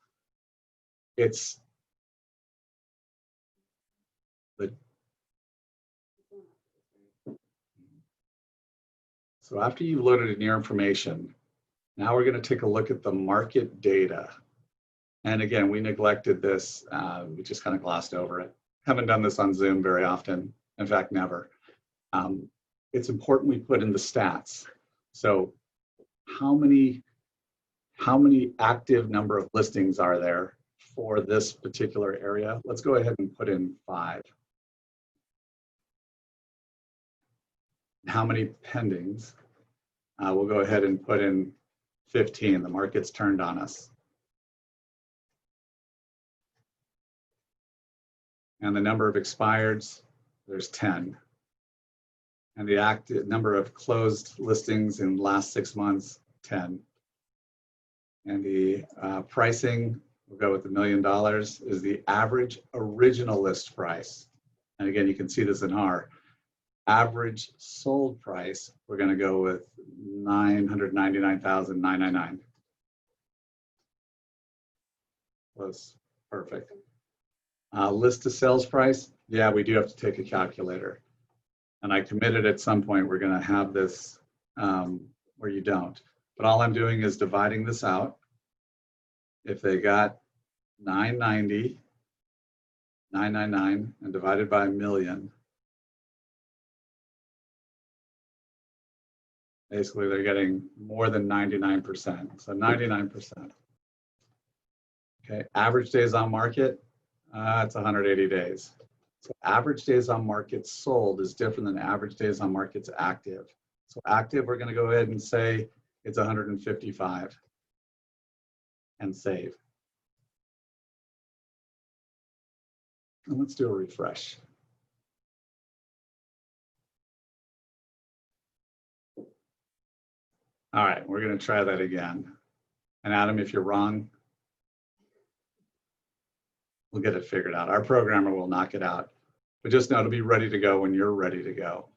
It's the so after you loaded in your information, now we're going to take a look at the market data. And again, we neglected this. We just kind of glossed over it. Haven't done this on Zoom very often. In fact, never. It's important we put in the stats. So how many active number of listings are there for this particular area? Let's go ahead and put in 5. How many pendings? We'll go ahead and put in 15. The market's turned on us. And the number of expireds, there's 10. And the active number of closed listings in the last 6 months, 10. And the pricing, we'll go with $1 million, is the average original list price. And again, you can see this in our average sold price. We're going to go with $999,999. Close, perfect. List to sales price, yeah, we do have to take a calculator. And I committed at some point we're going to have this where you don't. But all I'm doing is dividing this out. If they got 990, 999, and divided by 1 million, basically they're getting more than 99%. So 99%. Okay, average days on market, it's 180 days. So average days on market sold is different than average days on markets active. So active, we're going to go ahead and say it's 155 and save. And let's do a refresh. All right, we're going to try that again. And Adam, if you're wrong, we'll get it figured out. Our programmer will knock it out. But just know it'll be ready to go when you're ready to go.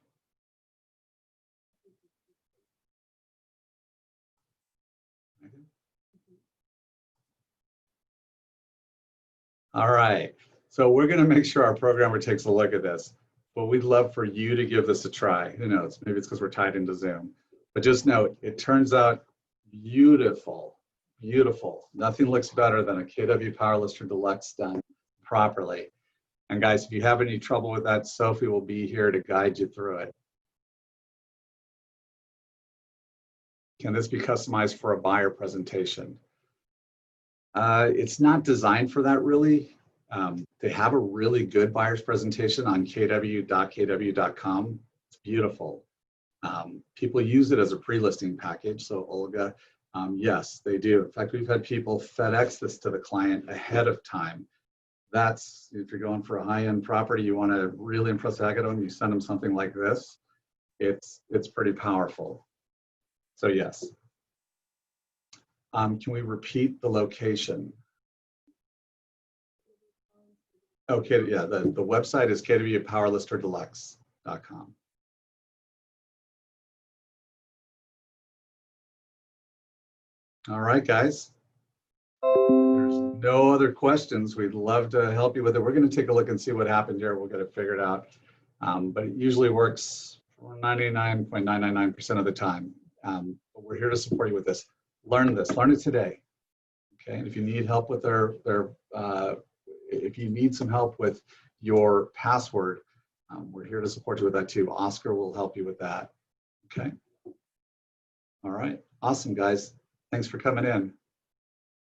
All right, so we're going to make sure our programmer takes a look at this. But we'd love for you to give this a try. Who knows? Maybe it's because we're tied into Zoom. But just know, it turns out beautiful. beautiful. Nothing looks better than a KW PowerLister Deluxe done properly. And guys, if you have any trouble with that, Sophie will be here to guide you through it. Can this be customized for a buyer presentation? It's not designed for that really. They have a really good buyer's presentation on kw.kw.com. It's beautiful. People use it as a pre-listing package. So Olga, yes, they do. In fact, we've had people FedEx this to the client ahead of time. That's, if you're going for a high-end property, you want to really impress the heck out of them, you send them something like this. It's pretty powerful. So yes. Can we repeat the location? Okay, yeah, the website is kwpowerlisterdeluxe.com. All right, guys. There's no other questions. We'd love to help you with it. We're going to take a look and see what happened here. We'll get it figured out. But it usually works 99.999% of the time. But we're here to support you with this. Learn this. Learn it today. Okay. And if you need help with if you need some help with your password, we're here to support you with that too. Oscar will help you with that. Okay. All right. Awesome, guys. Thanks for coming in.